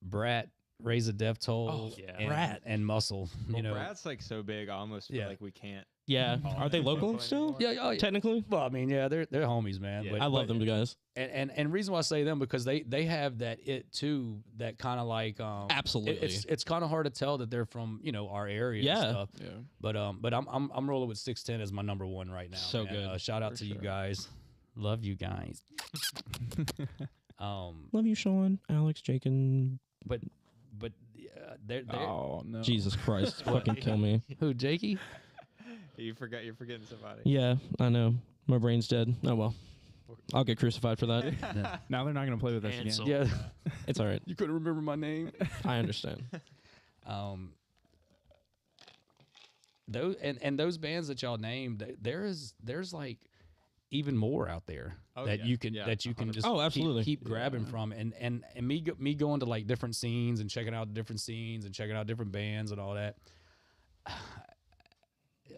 Brat, Raise a Death Toll, yeah. and, Brat. and Muscle. Well, Brad's like so big, I almost feel Yeah. like we can't. Yeah. call Are they them local still? anymore. Yeah, oh, yeah. Technically? Well, I mean, yeah, they're homies, man. Yeah. But, I love them guys. And reason why I say them because they have that it too, that kind of like Absolutely. it's kind of hard to tell that they're from our area Yeah. and stuff. Yeah. But I'm rolling with 610 as my number one right now. So man. good. Shout out For to you sure. guys. Love you guys. Love you, Sean, Alex, Jake, and But they're Oh no. Jesus Christ. Fucking kill me. who Jakey? You're forgetting somebody. Yeah, I know. My brain's dead. Oh well. I'll get crucified for that. Now they're not gonna play with us Cancel. again. Yeah, It's all right. you couldn't remember my name. I understand. Those and those bands that y'all named, there's like even more out there Oh, that yeah. you can Yeah, just Oh, absolutely. keep grabbing from and me going to like different scenes and checking out different scenes and checking out different bands and all that.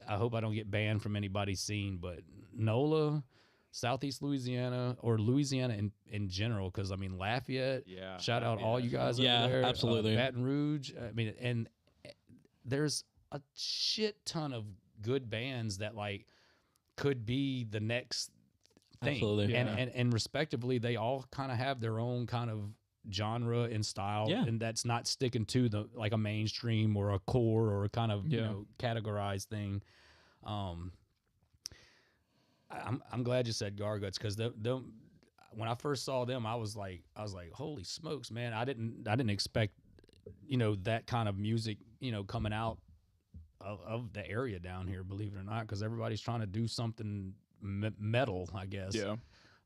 I hope I don't get banned from anybody's scene, but NOLA, Southeast Louisiana, or Louisiana in general, because I mean Lafayette. Yeah. Shout out all you guys Yeah, over there. absolutely. Baton Rouge. I mean, and there's a shit ton of good bands that like could be the next thing. Absolutely. And, Yeah. and respectively, they all kind of have their own kind of genre and style, Yeah. and that's not sticking to the like a mainstream or a core or a kind of Yeah. categorized thing. I'm glad you said Garguts because when I first saw them, I was like, holy smokes, man! I didn't expect that kind of music coming out of the area down here, believe it or not, because everybody's trying to do something metal, I guess. Yeah.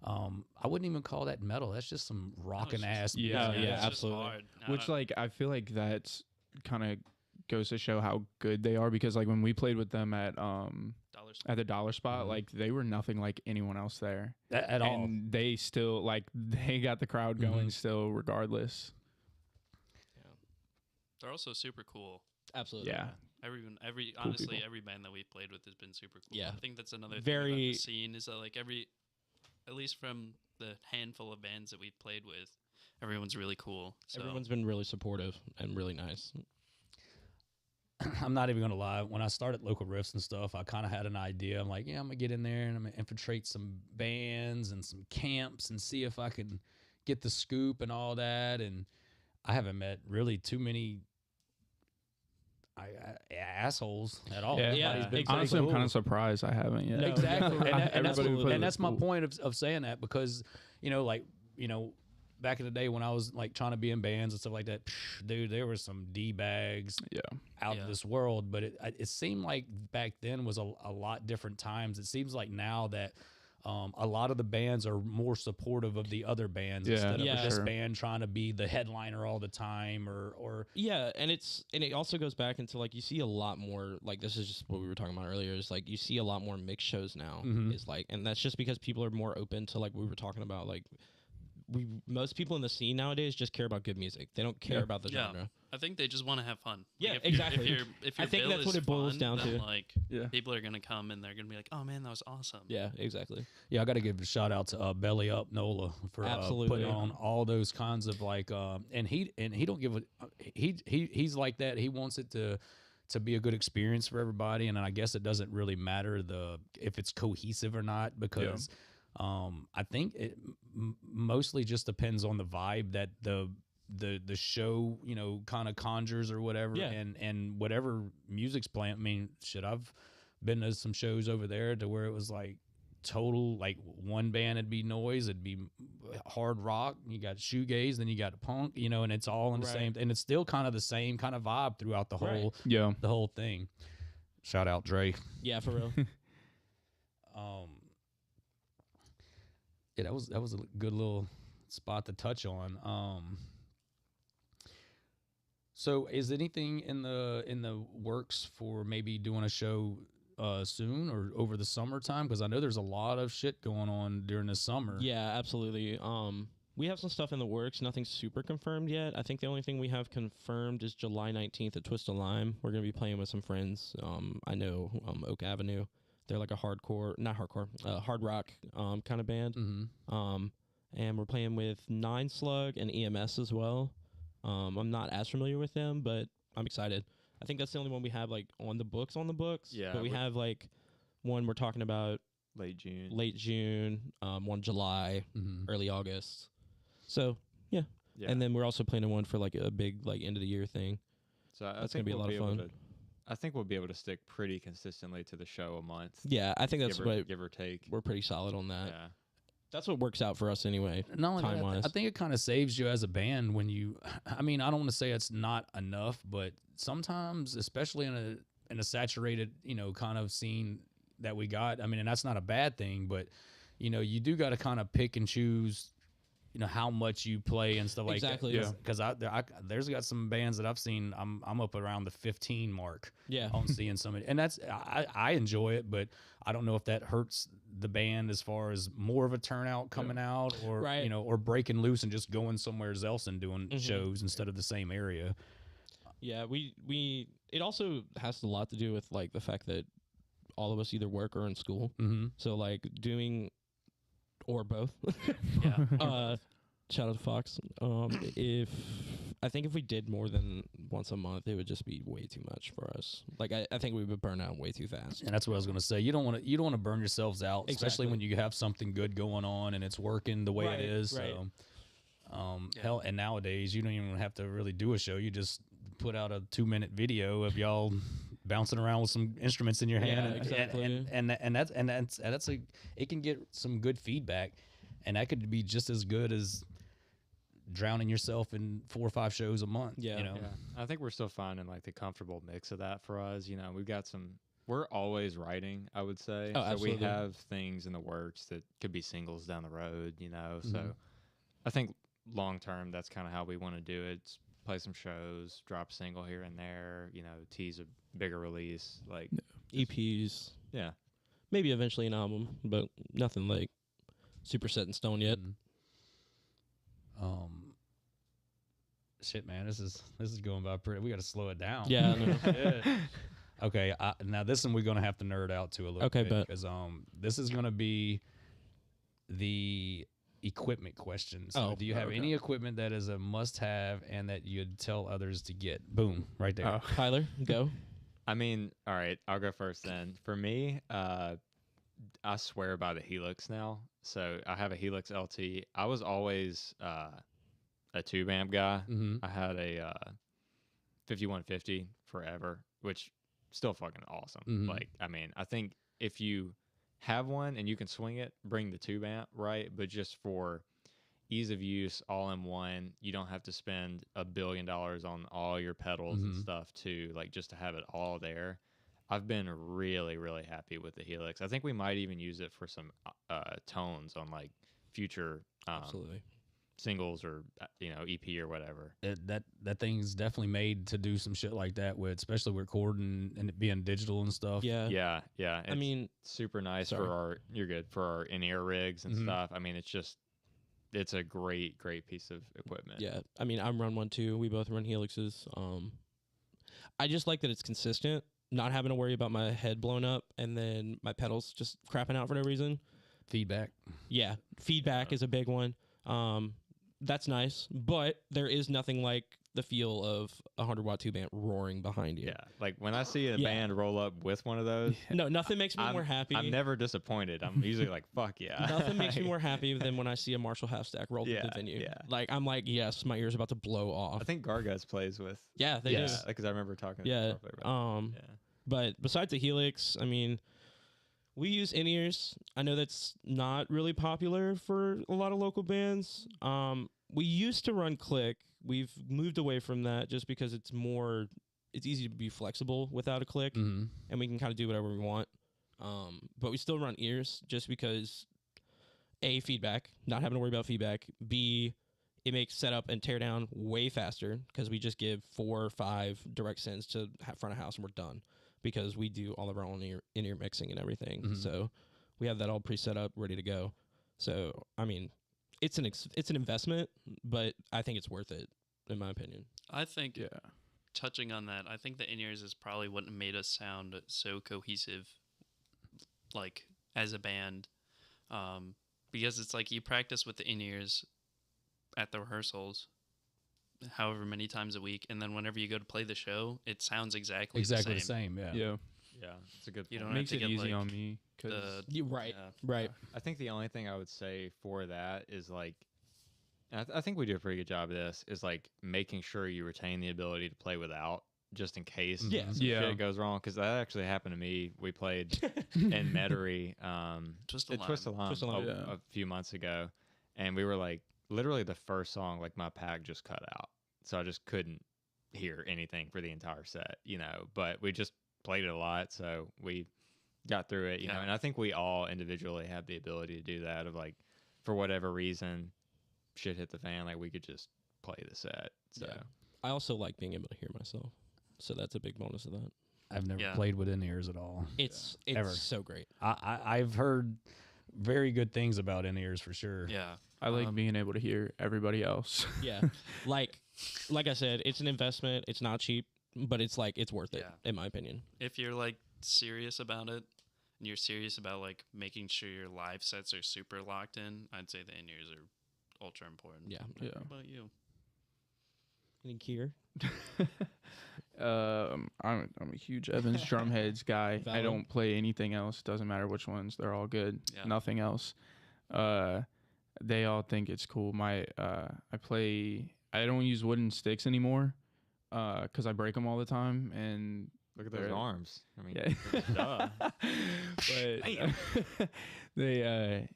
I wouldn't even call that metal. That's just some rockin' ass. Yeah, music. yeah, it's just absolutely. hard. Which like I feel like that's kind of goes to show how good they are, because like when we played with them at the Dollar Spot, like they were nothing like anyone else there At all. and they still like they got the crowd going still regardless. They're also super cool. Absolutely. Yeah. Honestly, people. every band that we've played with has been super cool. Yeah. I think that's another thing Very- about the scene is that like at least from the handful of bands that we've played with, everyone's really cool. So Everyone's been really supportive and really nice. I'm not even gonna lie. When I started local riffs and stuff, I kind of had an idea. I'm like, yeah, I'm gonna get in there and I'm gonna infiltrate some bands and some camps and see if I can get the scoop and all that. And I haven't met really too many assholes at all. Yeah, Everybody's been pretty honestly, I'm cool. kind of surprised I haven't yet. No, Exactly, Everybody we played and with that's was my cool. point of saying that, because back in the day when I was like trying to be in bands and stuff like that, dude, there were some D-bags Yeah. out Yeah. of this world. But it seemed like back then was a lot different times. It seems like now that a lot of the bands are more supportive of the other bands Yeah, instead of yeah. this Sure. band trying to be the headliner all the time or Yeah, and it also goes back into like you see a lot more, like this is just what we were talking about earlier, is like you see a lot more mixed shows now. Mhm. Is like, and that's just because people are more open to, like we were talking about, like most people in the scene nowadays just care about good music. They don't care about the Yeah. genre. I think they just want to have fun. Yeah, if exactly. If your I think bill that's is what it boils fun, down then, to. Like Yeah. people are gonna come and they're gonna be like, "Oh man, that was awesome." Yeah, exactly. Yeah, I got to give a shout out to Belly Up Nola for Absolutely. putting on all those kinds of like, and he don't give a he's like that. He wants it to be a good experience for everybody, and I guess it doesn't really matter if it's cohesive or not, because I think it mostly just depends on the vibe that the show kind of conjures or whatever. Yeah. And whatever music's playing. I mean, shit, I've been to some shows over there to where it was like total, like one band would be noise, it'd be hard rock, you got shoegaze, then you got punk, and it's all in the Right. same, and it's still kind of the same kind of vibe throughout the whole Yeah. the whole thing. Shout out Dre. Yeah, for real. Yeah, that was a good little spot to touch on. So is anything in the works for maybe doing a show soon or over the summertime? Because I know there's a lot of shit going on during the summer. Yeah, absolutely. We have some stuff in the works. Nothing super confirmed yet. I think the only thing we have confirmed is July 19th at Twist of Lime. We're gonna be playing with some friends. I know Oak Avenue. They're like a hard rock kind of band. Mm-hmm. And we're playing with Nine Slug and EMS as well. I'm not as familiar with them, but I'm excited. I think that's the only one we have like on the books. Yeah, But we have like one we're talking about late June. late June, one July, Mm-hmm. early August. So yeah. Yeah. And then we're also planning one for like a big like end of the year thing. So I That's think gonna be a lot of able fun. to- I think we'll be able to stick pretty consistently to the show a month. Yeah, I think that's what give or take. we're pretty solid on that. Yeah. That's what works out for us anyway. Not only that, time-wise. I think it kind of saves you as a band when you. I mean, I don't want to say it's not enough, but sometimes, especially in a saturated, kind of scene that we got. I mean, and that's not a bad thing, but you do got to kind of pick and choose. How much you play and stuff like Exactly. that. Because there's got some bands that I've seen. I'm up around the 15 mark. Yeah. On seeing somebody, and that's I enjoy it, but I don't know if that hurts the band as far as more of a turnout coming out, or Right. or breaking loose and just going somewhere else and doing Mhm. shows instead of the same area. Yeah, we it also has a lot to do with like the fact that all of us either work or in school. Mm-hmm. So like doing or both. Yeah. Shout out to Fox. If I think if we did more than once a month, it would just be way too much for us. Like I think we would burn out way too fast. And that's what I was going to say. You don't want to burn yourselves out, especially Exactly. when you have something good going on and it's working the way Right, it is. right. So, Yeah. hell, and nowadays you don't even have to really do a show. You just put out a 2-minute video of y'all bouncing around with some instruments in your Yeah, hand, exactly. it can get some good feedback, and that could be just as good as drowning yourself in 4 or 5 shows a month. Yeah. You know? Yeah, I think we're still finding like the comfortable mix of that for us. You know, we've got some. We're always writing, I would say. Oh, so absolutely. we have things in the works that could be singles down the road. You know, Mhm. so I think long term, that's kind of how we want to do it. It's play some shows, drop a single here and there. You know, tease a bigger release. Like EPs, yeah, maybe eventually an album, but nothing like super set in stone yet. Mhm. Shit, man, this is going by pretty. We got to slow it down. Yeah, I know. Yeah. Okay, now this one we're gonna have to nerd out to a little Okay, bit bet. because this is gonna be the equipment question. So, Oh, do you have okay. any equipment that is a must-have and that you'd tell others to get? Boom, right there. Oh. Tyler, go. I mean, all right, I'll go first then. For me, I swear by the Helix now. So I have a Helix LT. I was always a tube amp guy. Mm-hmm. I had a 5150 forever, which still fucking awesome. Mhm. Like, I mean, I think if you have one and you can swing it, bring the tube amp, right? But just for ease of use, all in one, you don't have to spend $1 billion on all your pedals and Mhm. stuff to like just to have it all there. I've been really, really happy with the Helix. I think we might even use it for some tones on like future Absolutely. singles or EP or whatever. That thing's definitely made to do some shit like that with, especially recording and it being digital and stuff. Yeah. Yeah. I mean, Super nice Sorry. for our in-ear rigs and Mhm. stuff. I mean, it's a great piece of equipment. yeah. I mean, I'm run one too. We both run Helixes. I just like that it's consistent, not having to worry about my head blown up and then my pedals just crapping out for no reason. Feedback. Yeah, feedback is a big one. That's nice, but there is nothing like the feel of a 100-watt tube amp roaring behind you. Yeah. Like when I see a Yeah. band roll up with one of those, No, nothing makes me more happy. I'm never disappointed. I'm usually like, fuck yeah. Nothing makes me more happy than when I see a Marshall half stack roll through Yeah, the venue. yeah. Like I'm like, yes, my ear's about to blow off. I think Gargas plays with. Yeah, they Yes. do. Because I remember talking to Yeah. Garfield about it. Yeah. But besides the Helix, I mean, we use in-ears. I know that's not really popular for a lot of local bands. We used to run click. We've moved away from that just because it's easy to be flexible without a click, Mm-hmm. and we can kind of do whatever we want. But we still run ears just because A, feedback, not having to worry about feedback. B, it makes setup and tear down way faster because we just give 4 or 5 direct sends to front of house and we're done because we do all of our own in-ear mixing and everything. Mhm. So we have that all pre-set up, ready to go. So, I mean, it's an investment, but I think it's worth it, in my opinion. I think Yeah. touching on that, I think the in-ears is probably what made us sound so cohesive, like as a band, because it's like you practice with the in-ears at the rehearsals, however many times a week, and then whenever you go to play the show, it sounds exactly The the same. same. Yeah. Yeah. Yeah. It's a good You point. don't Makes have it to get easy like on me because the You right, yeah. right. I think the only thing I would say for that is like, and I think we do a pretty good job of this, is like making sure you retain the ability to play without, just in case Yeah. some Yeah. shit goes wrong. Because that actually happened to me. We played in Metairie, Twist at a Twist a Lime. Lime Twist a Lime. Yeah. a few months ago, and we were like, literally the first song, like my pack just cut out, so I just couldn't hear anything for the entire set, But we just played it a lot, so we got through it, Yeah. And I think we all individually have the ability to do that. Of like, for whatever reason, shit hit the fan, like we could just play the set. So Yeah. I also like being able to hear myself, so that's a big bonus of that. I've never Yeah. played with in-ears at all. It's Ever. so great. I've heard very good things about in-ears for sure. Yeah. I like being able to hear everybody else. Yeah, like I said, it's an investment. It's not cheap, but it's worth it, Yeah. in my opinion. If you're like serious about it and you're serious about like making sure your live sets are super locked in, I'd say the in-ears are ultra important. Yeah. Yeah. What about you? Any Kier? I'm a huge Evans drumheads guy. I Valid. don't play anything else. Doesn't matter which ones. They're all good. Yeah. Nothing else. They all think it's cool. I don't use wooden sticks anymore because I break them all the time. And look at they're- those arms. I mean, Yeah. duh. but they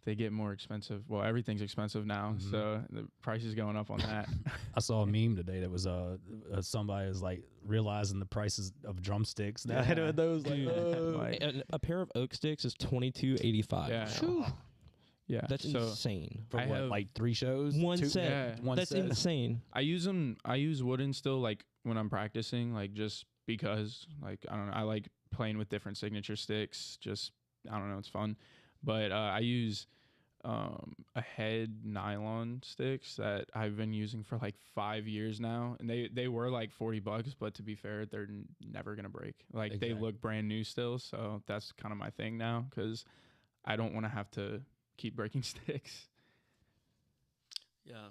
they get more expensive. Well, everything's expensive now, so the price is going up on that. I saw a meme today that was somebody is like realizing the prices of drumsticks. Now those like, a pair of oak sticks is $22.85. Yeah. Yeah, That's insane. for what, like 3 shows? One 2? set. Yeah. One That's set. insane. I use wooden still, like when I'm practicing, like just because, like, I don't know, I like playing with different signature sticks. Just, I don't know, it's fun. But I use a head nylon sticks that I've been using for like 5 years now, and they were like $40, but to be fair, they're never gonna break. Like Exactly. they look brand new still, so that's kind of my thing now because I don't want to have to keep breaking sticks. Yeah.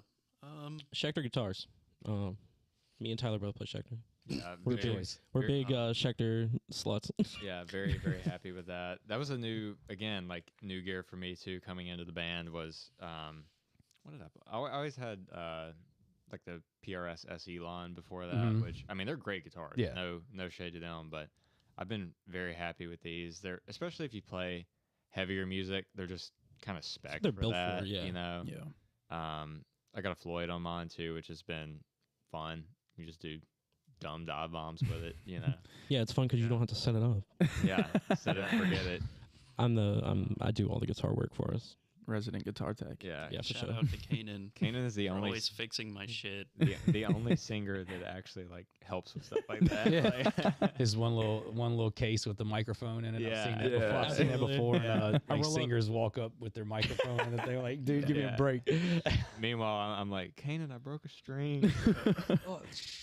Schecter guitars. Me and Tyler both play Schecter. Yeah, We're very- big. We're big Schecter sluts. Yeah, very, very happy with that. That was a new gear for me too. Coming into the band was what did I always had like the PRS SE line before that, which I mean they're great guitars. Yeah. No shade to them, but I've been very happy with these. They're especially if you play heavier music, they're just kind of spec They're for built that. for it, yeah. You know. Yeah. I got a Floyd on mine too, which has been fun. You just do dumb dive bombs with it, you know. Yeah, it's fun because you don't have to set it up. Yeah, set it and forget it. I do all the guitar work for us. Resident guitar tech. Yeah, Yeah, for Shout sure. out to Kanan. Kanan is the For only always fixing my shit. the only singer that actually like helps with stuff like that. Yeah. Like, His one little case with the microphone in it. Yeah. I've seen that Yeah. before. I've seen that Absolutely. before. Yeah. Like singers walk up with their microphone and they're like, "Dude, give me a Yeah. break." meanwhile, I'm like, Kanan, I broke a string.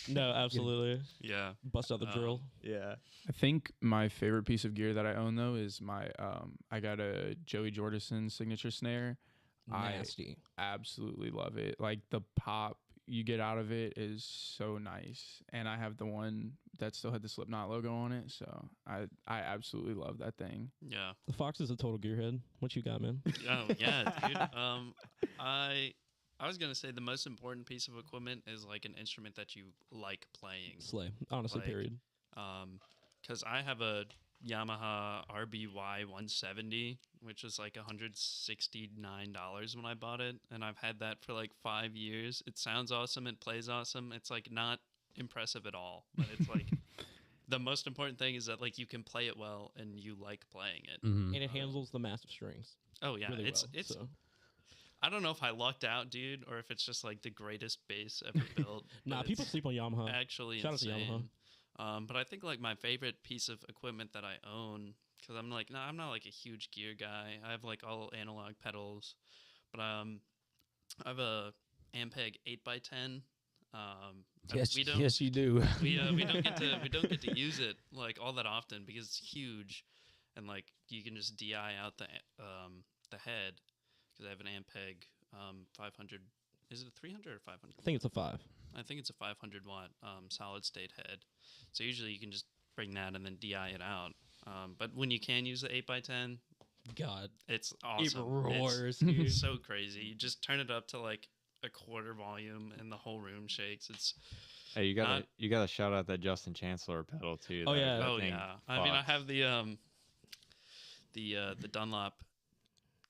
No, absolutely. Yeah. Bust out the drill. Yeah. I think my favorite piece of gear that I own though is my I got a Joey Jordison signature snare. Nasty. Absolutely love it. Like the pop you get out of it is so nice. And I have the one that still had the Slipknot logo on it, so I absolutely love that thing. Yeah. The Fox is a total gearhead. What you got, man? Oh yeah, dude. I was gonna say the most important piece of equipment is like an instrument that you like playing. Slay. Honestly, Like, period. Because I have a Yamaha RBY 170, which is like $169 when I bought it, and I've had that for like 5 years. It sounds awesome. It plays awesome. It's like not impressive at all, but it's like the most important thing is that like you can play it well and you like playing it. Mhm. And it handles the massive strings. Oh yeah, Really it's well, so. I don't know if I lucked out, dude, or if it's just like the greatest bass ever built. Nah, but people it's sleep on Yamaha. actually Shout out to insane. But I think like my favorite piece of equipment that I own, because I'm like, I'm not like a huge gear guy. I have like all analog pedals, but I have a Ampeg 8x10. Yes, we don't, yes, you do. we don't get to use it like all that often because it's huge, and like you can just DI out the head because I have an Ampeg 500. Is it a 300 or 500? I think it's a 5. I think it's a 500 watt solid state head. So usually you can just bring that and then DI it out. But when you can use the 8x10, God. it's awesome. It roars, It's dude. so crazy. You just turn it up to like a quarter volume and the whole room shakes. It's Hey, you gotta shout out that Justin Chancellor pedal too. Oh, That- yeah. that oh thing yeah. I mean, I fucks. have the Dunlop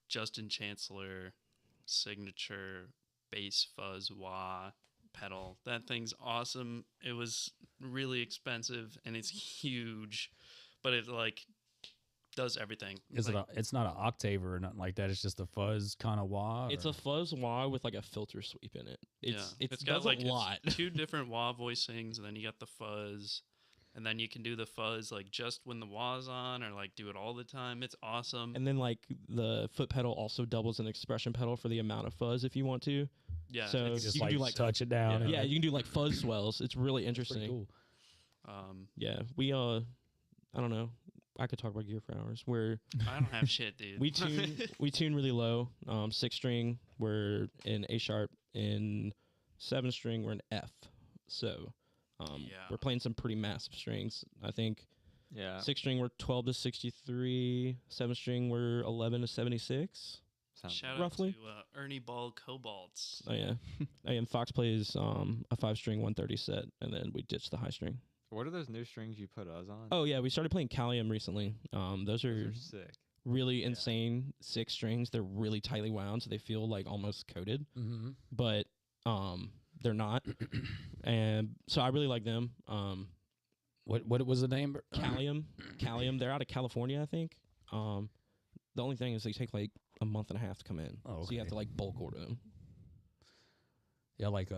Justin Chancellor signature bass fuzz wah pedal. That thing's awesome. It was really expensive and it's huge, but it like does everything. Is like, it's not an octave or nothing like that. It's just a fuzz kind of wah. It's or- a fuzz wah with like a filter sweep in it. It got does like a lot. it's 2 different wah voicings, and then you got the fuzz, and then you can do the fuzz like just when the wah's on, or like do it all the time. It's awesome. And then like the foot pedal also doubles an expression pedal for the amount of fuzz if you want to. yeah, so it's, just you can like, do, like- touch it down. and Yeah, like- you can do like fuzz swells. It's really it's interesting. pretty cool. Yeah, we I don't know. I could talk about gear for hours. I don't have shit, dude. We tune really low. 6 string we're in A sharp. In 7 string we're in F. So we're playing some pretty massive strings. I think Yeah. 6 string we're 12 to 63. 7 string we're 11 to 76. Sounds Shout roughly. out to Ernie Ball Cobalts. Oh yeah, and Fox plays a 5 string 130 set, and then we ditch the high string. What are those new strings you put us on? Oh yeah, we started playing Callium recently. Those are sick. really insane 6 strings. They're really tightly wound, so they feel like almost coated, but they're not. And so I really like them. What was the name? Callium. They're out of California, I think. The only thing is they take like a month and a half to come in, so you have to like bulk order them. Yeah, I like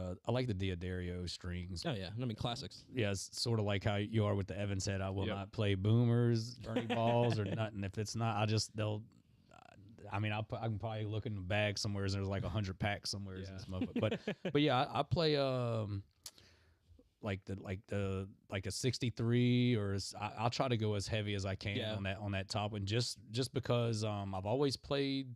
the Diodario strings. Oh yeah, I mean classics. Yeah, it's sort of like how you are with the Evans head. I will not play boomers, Ernie balls, or nothing. If it's not, I can probably look in the bag somewhere and there's like 100 packs somewhere. But yeah, I play like a 63 or I'll try to go as heavy as I can on that top one just because I've always played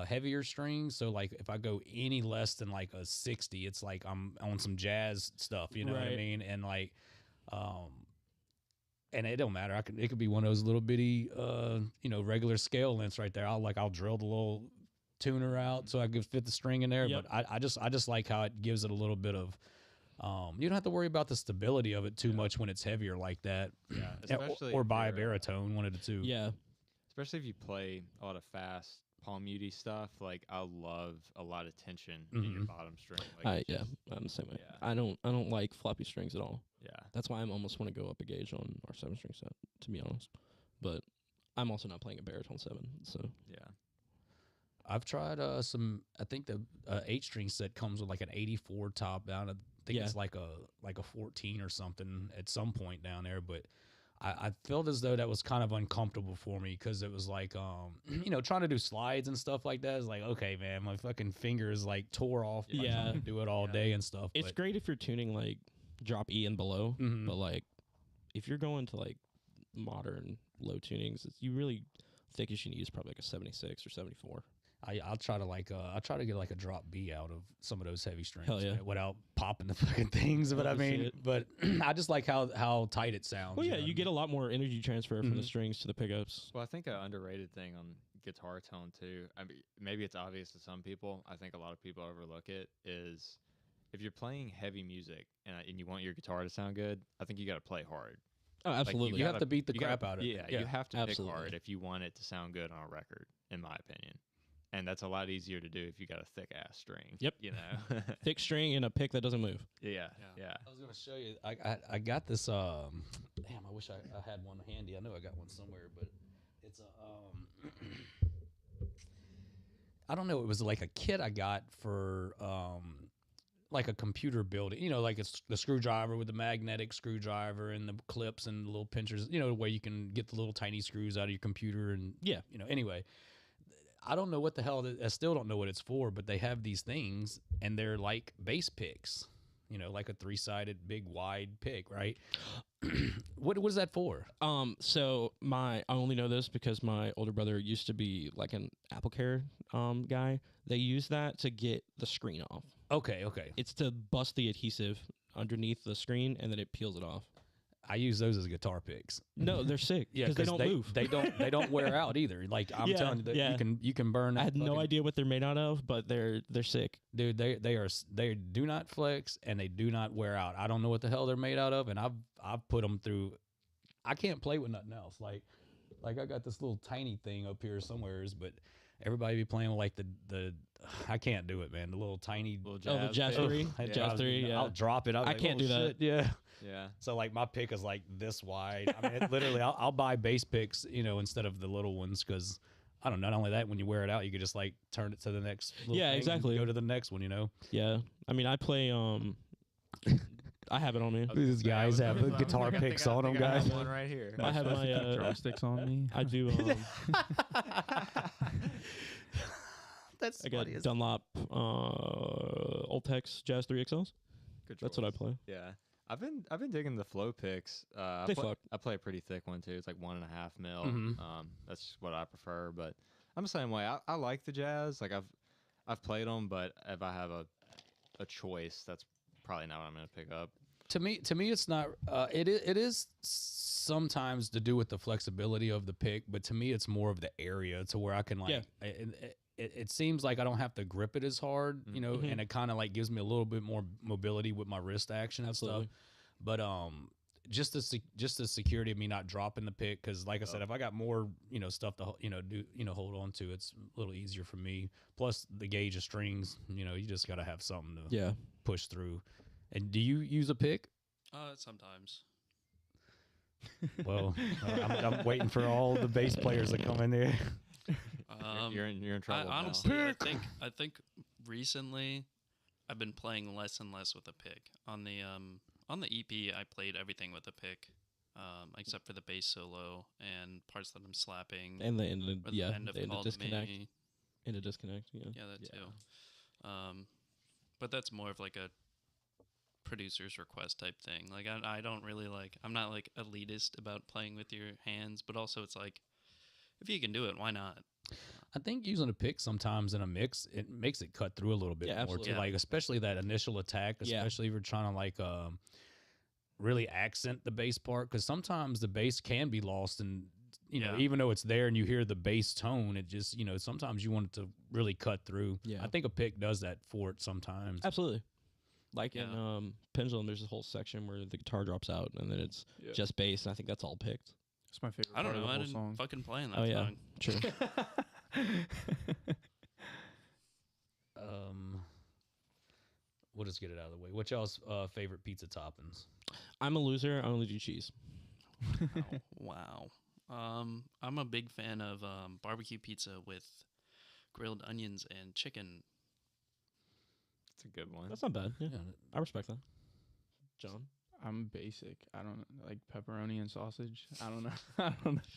heavier strings, so like if I go any less than like a 60, it's like I'm on some jazz stuff, you know what I mean? And like and it don't matter. It could be one of those little bitty regular scale lengths right there. I'll drill the little tuner out so I could fit the string in there. But I just like how it gives it a little bit of you don't have to worry about the stability of it too much when it's heavier like that. Yeah, especially or buy a baritone, one of the two. Yeah, especially if you play a lot of fast palm muty stuff. Like I love a lot of tension in your bottom string. Like I'm the same way. Yeah. I don't like floppy strings at all. Yeah, that's why I almost want to go up a gauge on our 7-string set, to be honest. But I'm also not playing a baritone 7, so yeah. I've tried some. I think the 8-string set comes with like an 84 top down. I think it's like a 14 or something at some point down there, but I felt as though that was kind of uncomfortable for me because it was like, trying to do slides and stuff like that is like, okay, man, my fucking fingers like tore off. Trying to do it all day and stuff. It's great if you're tuning like drop E and below, but like if you're going to like modern low tunings, you really thickest you need is probably like a 76 or 74. I'll try to get like a drop B out of some of those heavy strings. Hell yeah. Without popping the fucking things. But I mean, but I just like how tight it sounds. Well, yeah, you get a lot more energy transfer from the strings to the pickups. Well, I think an underrated thing on guitar tone too, I mean, maybe it's obvious to some people, I think a lot of people overlook it, is if you're playing heavy music and you want your guitar to sound good, I think you got to play hard. Oh, absolutely. Like you have to beat the crap out of it. Yeah, you have to absolutely. pick hard if you want it to sound good on a record, in my opinion. And that's a lot easier to do if you got a thick ass string. Yep. You know, thick string and a pick that doesn't move. Yeah. I was gonna show you. I got this. Damn, I wish I had one handy. I know I got one somewhere, but it's a. I don't know. It was like a kit I got for like a computer building. You know, like it's the screwdriver with the magnetic screwdriver and the clips and the little pinchers. You know, where you can get the little tiny screws out of your computer and Anyway. I don't know what the hell. I still don't know what it's for, but they have these things, and they're like bass picks. You know, like a 3-sided, big, wide pick, right? What is that for? So I only know this because my older brother used to be like an AppleCare guy. They use that to get the screen off. Okay. It's to bust the adhesive underneath the screen, and then it peels it off. I use those as guitar picks. No, they're sick. Yeah, because they don't move. They don't wear out either. Like I'm telling you, you can burn. I had no idea what they're made out of, but they're sick. Dude, they do not flex and they do not wear out. I don't know what the hell they're made out of, and I've put them through. I can't play with nothing else. Like I got this little tiny thing up here somewheres, but everybody be playing with like the I can't do it, man. The little tiny the Jazz 3. Jazz 3, yeah. I'll drop it. I can't do that. Yeah. Yeah. So like my pick is like this wide. I mean, literally, I'll buy bass picks, instead of the little ones because I don't know. Not only that, when you wear it out, you could just like turn it to the next. Little thing exactly. And go to the next one, Yeah. I mean, I play. I have it on me. These guys have guitar picks on them, guys. I have one right here. I have my drumsticks on me. I do. That's I got Dunlop Ultex Jazz 3 XLs. Good That's what I play. Yeah. I've been digging the flow picks. I play a pretty thick one too. It's like 1.5 mil. That's just what I prefer. But I'm the same way. I like the Jazz. Like I've played them, but if I have a choice, that's probably not what I'm gonna pick up. To me, it's not. It is sometimes to do with the flexibility of the pick, but to me, it's more of the area to where I can like. Yeah. It seems like I don't have to grip it as hard, and it kind of like gives me a little bit more mobility with my wrist action and stuff. But just the security of me not dropping the pick, because like I said, if I got more stuff to hold on to, it's a little easier for me. Plus the gauge of strings, you just got to have something to push through. And do you use a pick? Sometimes. Well, I'm waiting for all the bass players to come in there. You're in trouble. Honestly, I think recently I've been playing less and less with a pick. On the EP, I played everything with a pick, except for the bass solo and parts that I'm slapping. And the end of disconnect. In a disconnect, yeah. Yeah, that too. But that's more of like a producer's request type thing. Like I don't really I'm not like elitist about playing with your hands, but also it's like, if you can do it, why not? I think using a pick sometimes in a mix, it makes it cut through a little bit more too. Like especially that initial attack, especially if you're trying to really accent the bass part, because sometimes the bass can be lost, and even though it's there and you hear the bass tone, it just sometimes you want it to really cut through. Yeah, I think a pick does that for it sometimes. Absolutely. Like in Pendulum, there's a whole section where the guitar drops out and then it's just bass, and I think that's all picked. It's my favorite. I don't part know. Of the I whole didn't song. fucking play in that song. True. We'll just get it out of the way. What y'all's favorite pizza toppings? I'm a loser. I only do cheese. Wow. I'm a big fan of barbecue pizza with grilled onions and chicken. That's a good one. That's not bad. Yeah, I respect that. John? I'm basic. I don't like pepperoni and sausage. I don't know.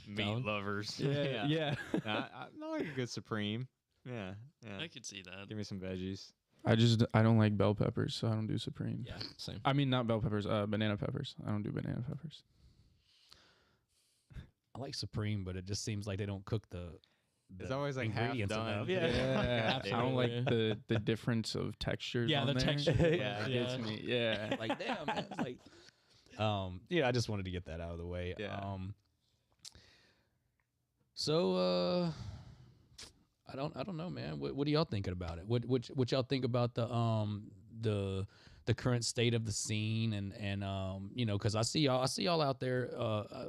Meat lovers. Yeah. I like a good supreme. Yeah. I could see that. Give me some veggies. I don't like bell peppers, so I don't do supreme. Yeah, same. I mean, not bell peppers, banana peppers. I don't do banana peppers. I like supreme, but it just seems like they don't cook the it's always like half done. enough. Yeah. I don't like the difference of textures. Yeah, on the there. texture. Yeah, it gets me. Yeah. Like damn, man. It's like I just wanted to get that out of the way. Yeah. So I don't know, man. What are y'all thinking about it? What y'all think about the current state of the scene, and because I see y'all out there.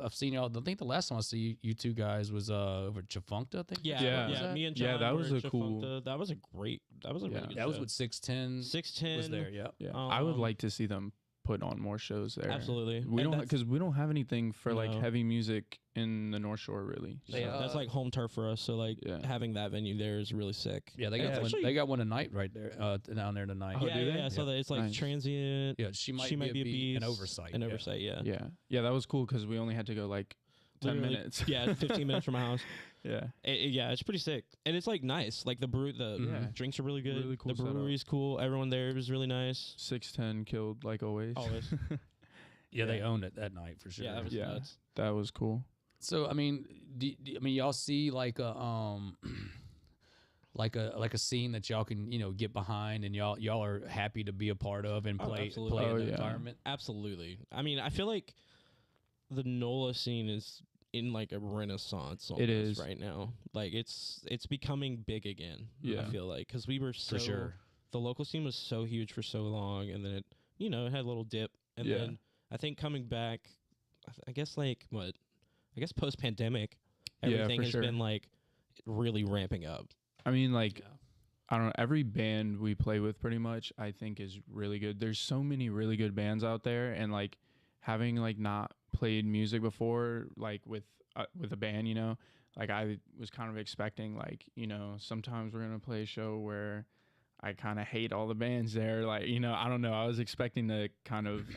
I've seen y'all. I think the last time I see you two guys was over Chafunkta, I think. Yeah. Me and John. Yeah, that was were a at cool. Chafunkta. That was a really good. That was show. with 610. 610 was there. Yeah. I would like to see them put on more shows there. Absolutely. We And don't because we don't have anything for like No. heavy music in the North Shore really. So. That's like home turf for us. So like having that venue there is really sick. Yeah, they got one. They got one tonight right there, down there tonight. Oh, yeah. So that it's like Nice. transient. Yeah, she might be a beat, an oversight. An oversight. Yeah. Yeah, that was cool because we only had to go like 10 Literally, minutes. Yeah, 15 minutes from my house. Yeah. It's pretty sick, and it's like nice. Like the drinks are really good. Really cool The brewery's cool. Everyone there was really nice. 610 killed like always. Always. Yeah, they owned it that night for sure. Yeah, that was nuts. That was cool. So I mean, y'all see like a like a scene that y'all can get behind, and y'all are happy to be a part of and play in the environment. Absolutely. I mean, I feel like the NOLA scene is in like a renaissance almost right now. Like it's becoming big again. Yeah. I feel like because we were so For sure. The local scene was so huge for so long, and then it it had a little dip, and then I think coming back, I guess post pandemic, everything has been like really ramping up. I mean, like, I don't know, every band we play with pretty much, I think is really good. There's so many really good bands out there, and like having like not played music before, like with a band, like I was kind of expecting like, sometimes we're going to play a show where I kind of hate all the bands there. Like, I don't know. I was expecting to kind of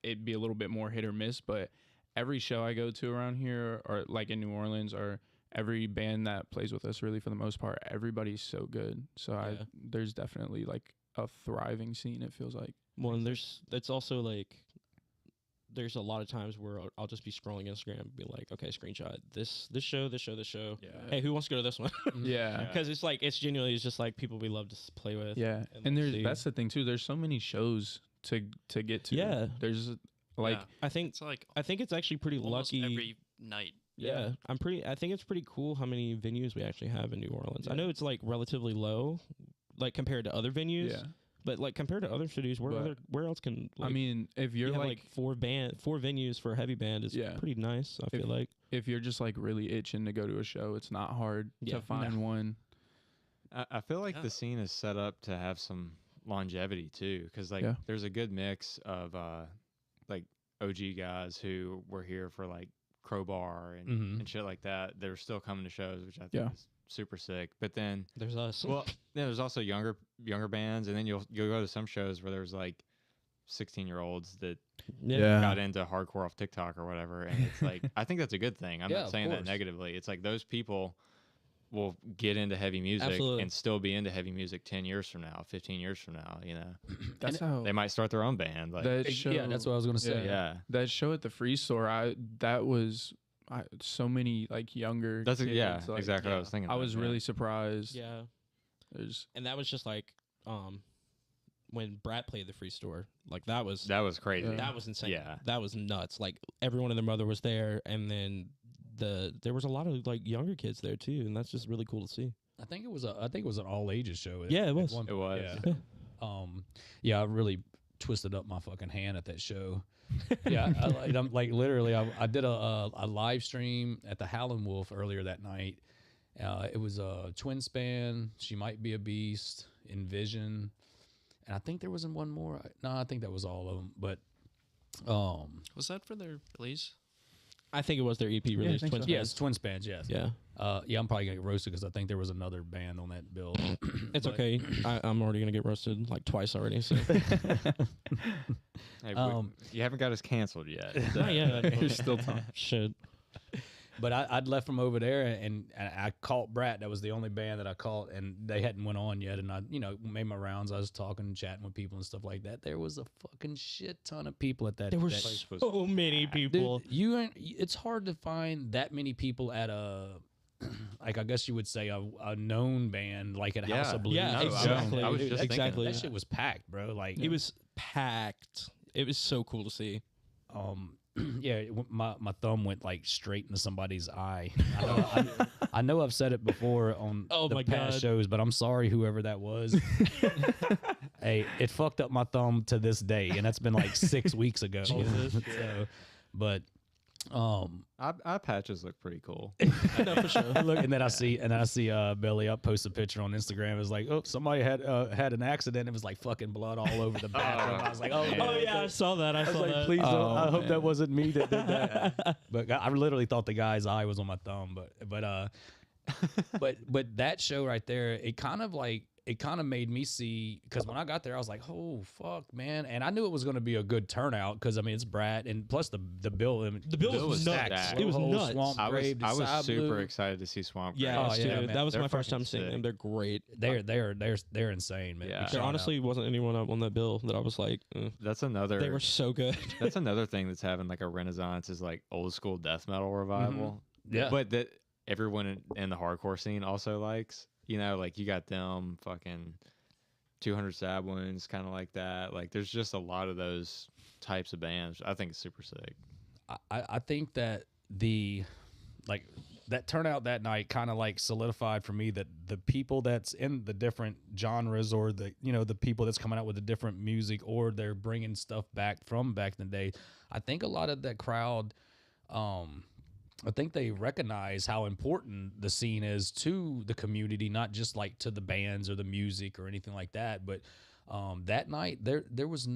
it be a little bit more hit or miss, but every show I go to around here or like in New Orleans or every band that plays with us really for the most part, everybody's so good. So there's definitely like a thriving scene, it feels like. Well, and it's also like there's a lot of times where I'll just be scrolling Instagram and be like, okay, screenshot this show. Yeah. Hey, who wants to go to this one? Yeah. Because it's like it's just like people we love to play with. Yeah. And that's the thing too. There's so many shows to get to. Yeah. There's like I think it's actually pretty lucky every night. Yeah. I think it's pretty cool how many venues we actually have in New Orleans. I know it's like relatively low, like compared to other venues. Yeah. But like compared to other cities, where else can I mean, if you're you have, like four venues for a heavy band is pretty nice. I feel like if you're just like really itching to go to a show, it's not hard to find one. I feel like the scene is set up to have some longevity too, because like there's a good mix of like OG guys who were here for like Crowbar and shit like that. They're still coming to shows, which I think is super sick. But then there's us. Well, yeah, there's also younger bands, and then you'll go to some shows where there's like 16-year-olds that got into hardcore off TikTok or whatever, and it's like I think that's a good thing. I'm not saying that negatively. It's like those people will get into heavy music and still be into heavy music 10 years from now, 15 years from now, you know. That's how they might start their own band. Like that's what I was going to say. Yeah. That show at the Free Store, that was so many like younger kids, like, exactly what I was thinking. I was really surprised. Yeah. And that was just like when Brat played the Free Store, like that was crazy. Yeah. That was insane. Yeah. That was nuts. Like everyone and their mother was there, and then there was a lot of like younger kids there too, and that's just really cool to see. I think it was an all ages show. Yeah, it was. It was. Yeah. I really twisted up my fucking hand at that show. I'm like literally. I did a live stream at the Howlin' Wolf earlier that night. It was a Twin Span, She Might Be a Beast, Envision, and I think there was one more. No, I think that was all of them. But was that for their release? I think it was their EP release. Twin Spans. Yes, Twin Spans. Yes. Yeah. I'm probably gonna get roasted because I think there was another band on that bill. It's okay. I'm already gonna get roasted like twice already. So. Hey, you haven't got us canceled yet. Not yet. There's still time. Shit. But I'd left from over there, and I caught Brat. That was the only band that I caught, and they hadn't went on yet. And I, made my rounds. I was talking and chatting with people and stuff like that. There was a fucking shit ton of people at that. There were so many people. Dude, it's hard to find that many people at a, like I guess you would say a known band like at House of Blues. Yeah, exactly. I was just thinking that shit was packed, bro. Like it was packed. It was so cool to see. My thumb went like straight into somebody's eye. I know I've said it before on past shows, but I'm sorry whoever that was. Hey, it fucked up my thumb to this day, and that's been like 6 weeks ago. But eye patches look pretty cool. No, for sure. Look, and then I see Belly Up post a picture on Instagram. It's like, oh, somebody had an accident. It was like fucking blood all over the bathroom. I was like, oh yeah, I saw that. I saw like, that. Please, I hope that wasn't me that did that. But I literally thought the guy's eye was on my thumb. But that show right there, it kind of made me see, because when I got there, I was like, oh, fuck, man. And I knew it was going to be a good turnout because, I mean, it's Brat. And plus the bill was nuts. It was nuts. Swamp Grave, I was super excited to see Swamp Grave. Yeah, that was my first time seeing them. They're great. They're insane, man. Yeah. There honestly wasn't anyone up on that bill that I was like, That's another. They were so good. That's another thing that's having like a renaissance is like old school death metal revival. Mm-hmm. Yeah. But that everyone in the hardcore scene also likes. Like you got them fucking 200 Stab Wounds, kind of like that. Like there's just a lot of those types of bands. I think it's super sick. I think that that turnout that night kind of like solidified for me that the people that's in the different genres, or the people that's coming out with the different music, or they're bringing stuff back from back in the day. I think a lot of that crowd, I think they recognize how important the scene is to the community, not just like to the bands or the music or anything like that. But that night there was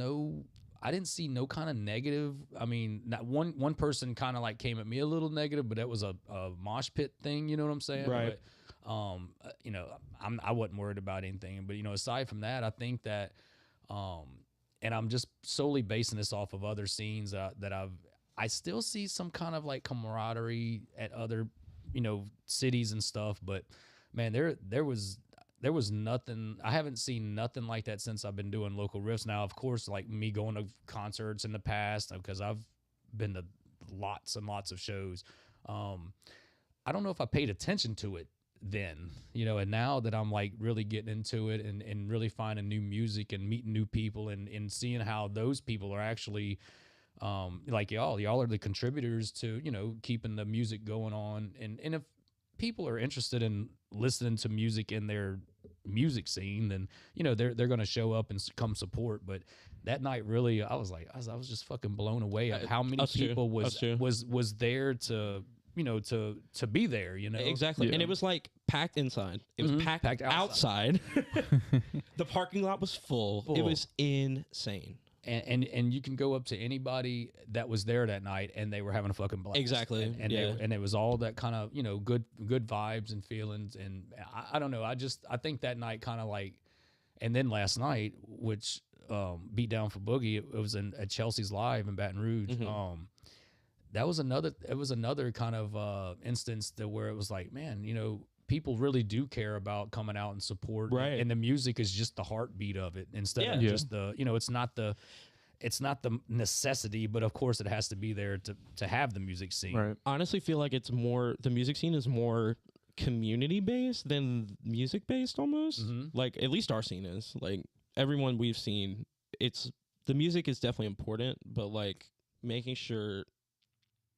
I didn't see no kind of negative. I mean, not one person kind of like came at me a little negative, but that was a mosh pit thing. You know what I'm saying? Right. But, I wasn't worried about anything. But aside from that, I think that, and I'm just solely basing this off of other scenes that I still see some kind of like camaraderie at other, cities and stuff. But man, there was nothing. I haven't seen nothing like that since I've been doing local riffs. Now, of course, like me going to concerts in the past, because I've been to lots and lots of shows. I don't know if I paid attention to it then, and now that I'm like really getting into it and really finding new music and meeting new people and seeing how those people are actually, like y'all are the contributors to, keeping the music going on. And if people are interested in listening to music in their music scene, then they're going to show up and come support. But that night, really, I was just fucking blown away at how many people was there to to be there. Exactly, and it was like packed inside. It was packed outside. The parking lot was full. It was insane. And you can go up to anybody that was there that night, and they were having a fucking blast. Exactly, and it was all that kind of good vibes and feelings. And I don't know. I think that night kind of like, and then last night, which beat down for Boogie, it was at Chelsea's Live in Baton Rouge. That was another kind of instance where it was like, man, people really do care about coming out and support, right? And the music is just the heartbeat of it instead of just the, it's not the necessity, but of course it has to be there to have the music scene. Right. I honestly feel like the music scene is more community based than music based almost. Like at least our scene is, like everyone we've seen, the music is definitely important, but like making sure,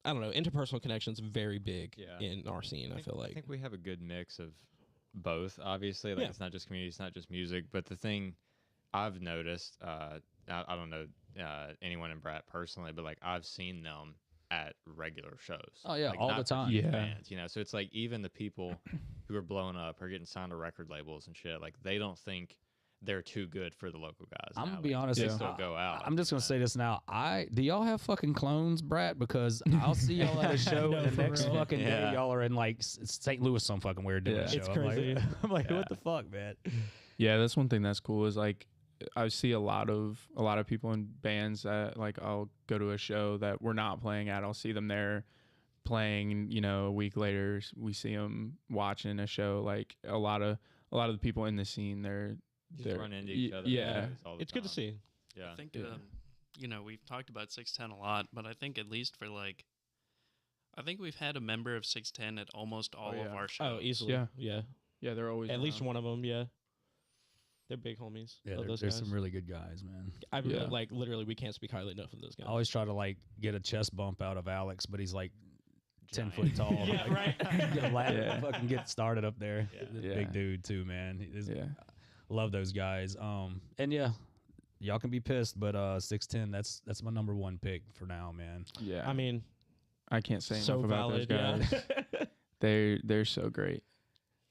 I don't know, interpersonal connections very big in our scene. I feel like I think we have a good mix of both. Obviously, like it's not just community, it's not just music. But the thing I've noticed, I don't know anyone in Brat personally, but like I've seen them at regular shows. Oh yeah, like, all the time. Yeah, bands, so it's like even the people who are blowing up or getting signed to record labels and shit, like they don't think they're too good for the local guys. I'm gonna be honest. They still go out. I'm just gonna say this now. Do y'all have fucking clones, Brat? Because I'll see y'all at a show, and the next fucking day y'all are in like St. Louis, some fucking weird doing a show. It's crazy. I'm like, what the fuck, man? Yeah, that's one thing that's cool is like I see a lot of people in bands that like I'll go to a show that we're not playing at. I'll see them there playing. A week later we see them watching a show. Like a lot of the people in the scene, they're run into each other. Yeah, all the it's time. good to see. Yeah, I think we've talked about 610 a lot, but I think at least for like, I think we've had a member of 610 at almost all of our shows. Oh, easily. Yeah. They're always at around. least one of them. Yeah, they're big homies. Yeah, those there's guys. some really good guys, man. Like literally, we can't speak highly enough of those guys. I always try to like get a chest bump out of Alex, but he's like 10 foot tall. Yeah, right. Fucking get started up there. Yeah. Big dude too, man. Love those guys. And y'all can be pissed, but 610, that's my number one pick for now, man. Yeah. I mean, I can't say so enough about valid, those guys. They're so great.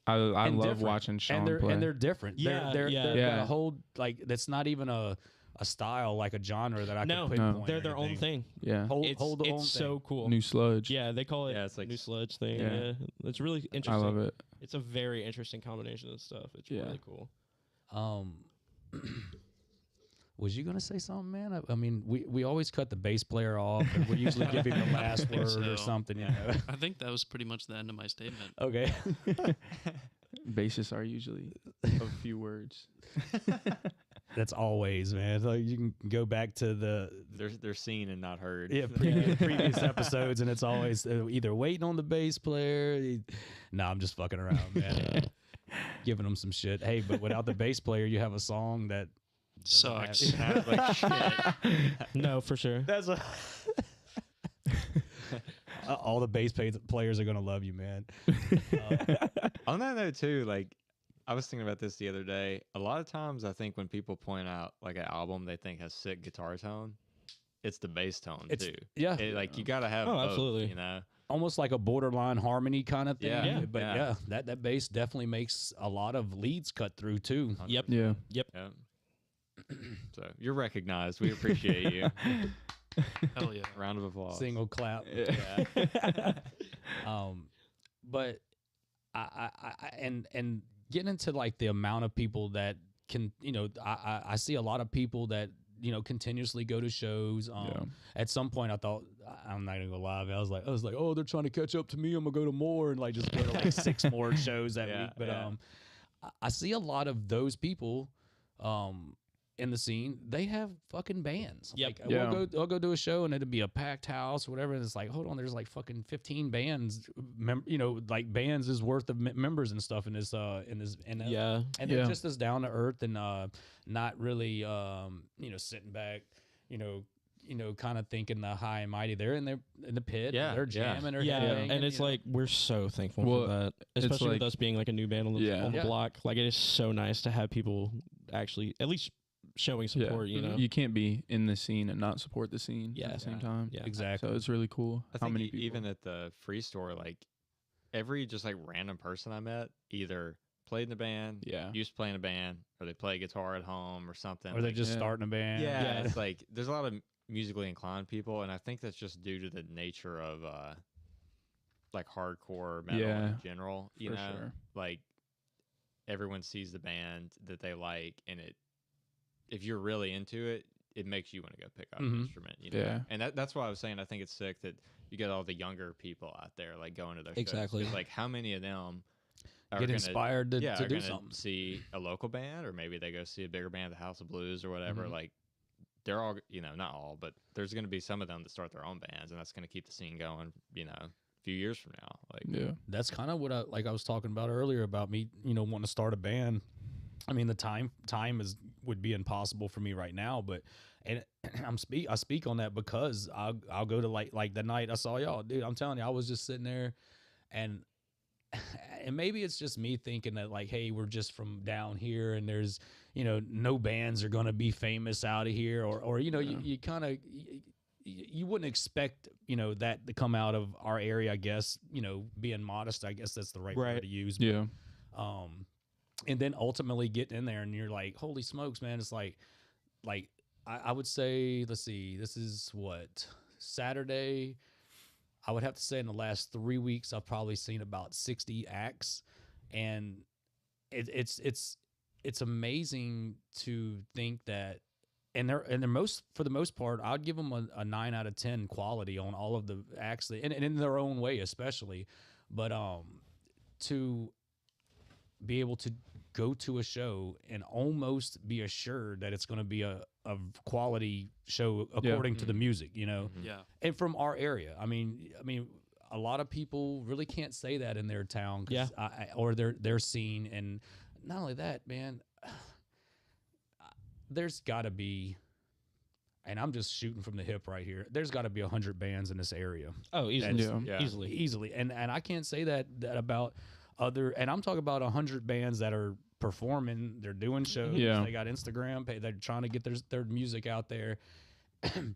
I love watching Sean play. And they're different. Yeah, they're yeah. a whole, like, that's not even a style, like a genre that I can pinpoint. No. they're their own thing. Yeah. It's so cool. New sludge. Yeah, they call it it's like new sludge thing. Yeah. Yeah. It's really interesting. I love it. It's a very interesting combination of stuff. It's really cool. Was you gonna say something, man? I mean, we always cut the bass player off, and we usually give him the last word or something. I think that was pretty much the end of my statement. Okay. Bassists are usually a few words. That's always, man. Like you can go back to they're seen and not heard. Yeah, previous episodes, and it's always either waiting on the bass player. Nah, I'm just fucking around, man. Giving them some shit. Hey, but without the bass player, you have a song that sucks. Like shit. No, for sure. That's all the bass players are gonna love you, man. On that note, too, like I was thinking about this the other day. A lot of times, I think when people point out like an album they think has sick guitar tone, it's the bass tone too. Yeah, like you gotta have. both, absolutely. Almost like a borderline harmony kind of thing. Yeah, but that bass definitely makes a lot of leads cut through too. 100%. Yep. Yeah. So you're recognized. We appreciate you. Hell yeah. Round of applause. Single clap. Yeah. But I and getting into like the amount of people that can, I see a lot of people that continuously go to shows. At some point I thought, I'm not gonna go live. I was like, oh, they're trying to catch up to me. I'm gonna go to more and like just go to like 6 more shows that week. But I see a lot of those people in the scene. They have fucking bands. Yep. Like, I'll go do a show and it'll be a packed house or whatever. And it's like, hold on, there's like fucking 15 bands. Like bands is worth of members and stuff in this. And they're just as down to earth and not really sitting back, kind of thinking the high and mighty. They're in the pit. Yeah, They're jamming. Or Yeah, headbanging, and it's like we're so thankful for that, especially with us being like a new band on the block. Like it is so nice to have people actually at least showing support. You know, you can't be in the scene and not support the scene at the same time. Yeah, exactly. So it's really cool. I think even at the free store, like every just like random person I met either played in a band, used to play in a band, or they play guitar at home or something, or they're just starting a band. Yeah, it's like there's a lot of musically inclined people, and I think that's just due to the nature of like hardcore metal in general. You know, like everyone sees the band that they like, and if you're really into it, it makes you want to go pick up an instrument. You know? Yeah, and that's why I was saying I think it's sick that you get all the younger people out there like going to their shows. Like how many of them get inspired to do something? See a local band, or maybe they go see a bigger band, the House of Blues or whatever. Like they're all, not all, but there's going to be some of them that start their own bands, and that's going to keep the scene going, a few years from now. Like, that's kind of what I was talking about earlier about me, wanting to start a band. I mean, the time would be impossible for me right now, but I speak on that because I'll go to like the night I saw y'all, dude. I'm telling you, I was just sitting there, and maybe it's just me thinking that like, hey, we're just from down here, and there's no bands are gonna be famous out of here, or you kind of you wouldn't expect that to come out of our area. I guess being modest, I guess that's the right word to use. But, and then ultimately getting in there, and you're like, holy smokes, man! It's like I would say, let's see, this is what, Saturday. I would have to say in the last 3 weeks, I've probably seen about 60 acts, and it's amazing to think that, and they're for the most part, I'd give them a 9 out of 10 quality on all of the acts, and in their own way, especially, but to be able to go to a show and almost be assured that it's going to be a quality show according to the music, and from our area. I mean, a lot of people really can't say that in their town, or their scene. And not only that, man, there's got to be, and I'm just shooting from the hip right here, there's got to be 100 bands in this area. Oh, easily, easily, and I can't say that about other, and I'm talking about 100 bands that are performing, they're doing shows, they got Instagram, they're trying to get their music out there. And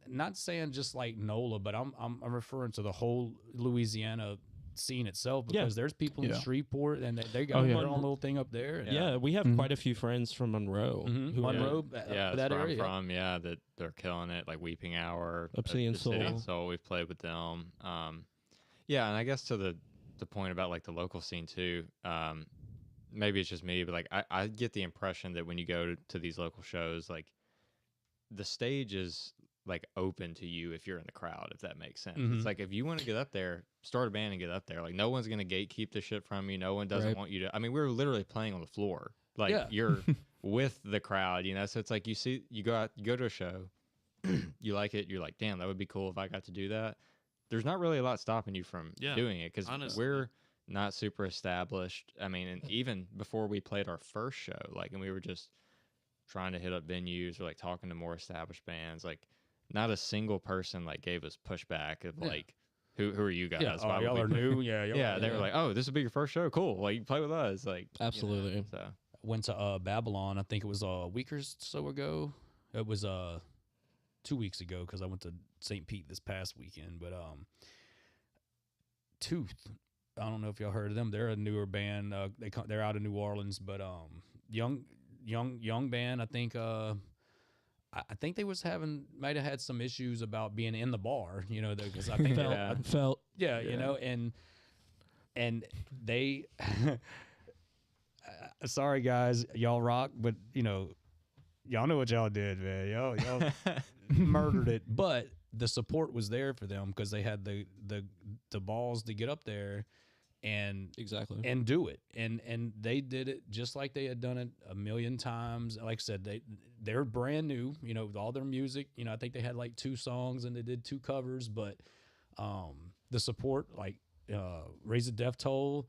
not saying just like NOLA, but I'm referring to the whole Louisiana scene itself, because there's people in Shreveport, and they got their own little thing up there. And we have quite a few friends from Monroe. Monroe, that area. That they're killing it, like Weeping Hour, Obsidian Soul. We've played with them. And I guess to the point about like the local scene too, maybe it's just me, but like I get the impression that when you go to these local shows, like the stage is like open to you if you're in the crowd, if that makes sense. It's like if you want to get up there, start a band and get up there. Like no one's gonna gatekeep the shit from you. No one doesn't want you to. I mean, we were literally playing on the floor, like you're with the crowd, So it's like you go to a show, you like it, you're like, damn, that would be cool if I got to do that. There's not really a lot stopping you from doing it, because we're not super established. I mean, and even before we played our first show, like, and we were just trying to hit up venues or like talking to more established bands, like not a single person like gave us pushback of like, who are you guys? Yeah, y'all are new. They were like, oh, this will be your first show. Cool. Like, you play with us. Like, absolutely. So went to Babylon. I think it was a week or so ago. It was 2 weeks ago, because I went to St. Pete this past weekend. But Tooth, I don't know if y'all heard of them. They're a newer band. They're out of New Orleans, but young band. I think I think they might have had some issues about being in the bar, because I think felt and they sorry guys, y'all rock, but y'all know what y'all did, man. Y'all murdered it. But the support was there for them, because they had the balls to get up there and do it. And they did it just like they had done it a million times. Like I said, they're brand new, with all their music. I think they had like 2 songs and they did 2 covers, but the support, like Raise the Death Toll,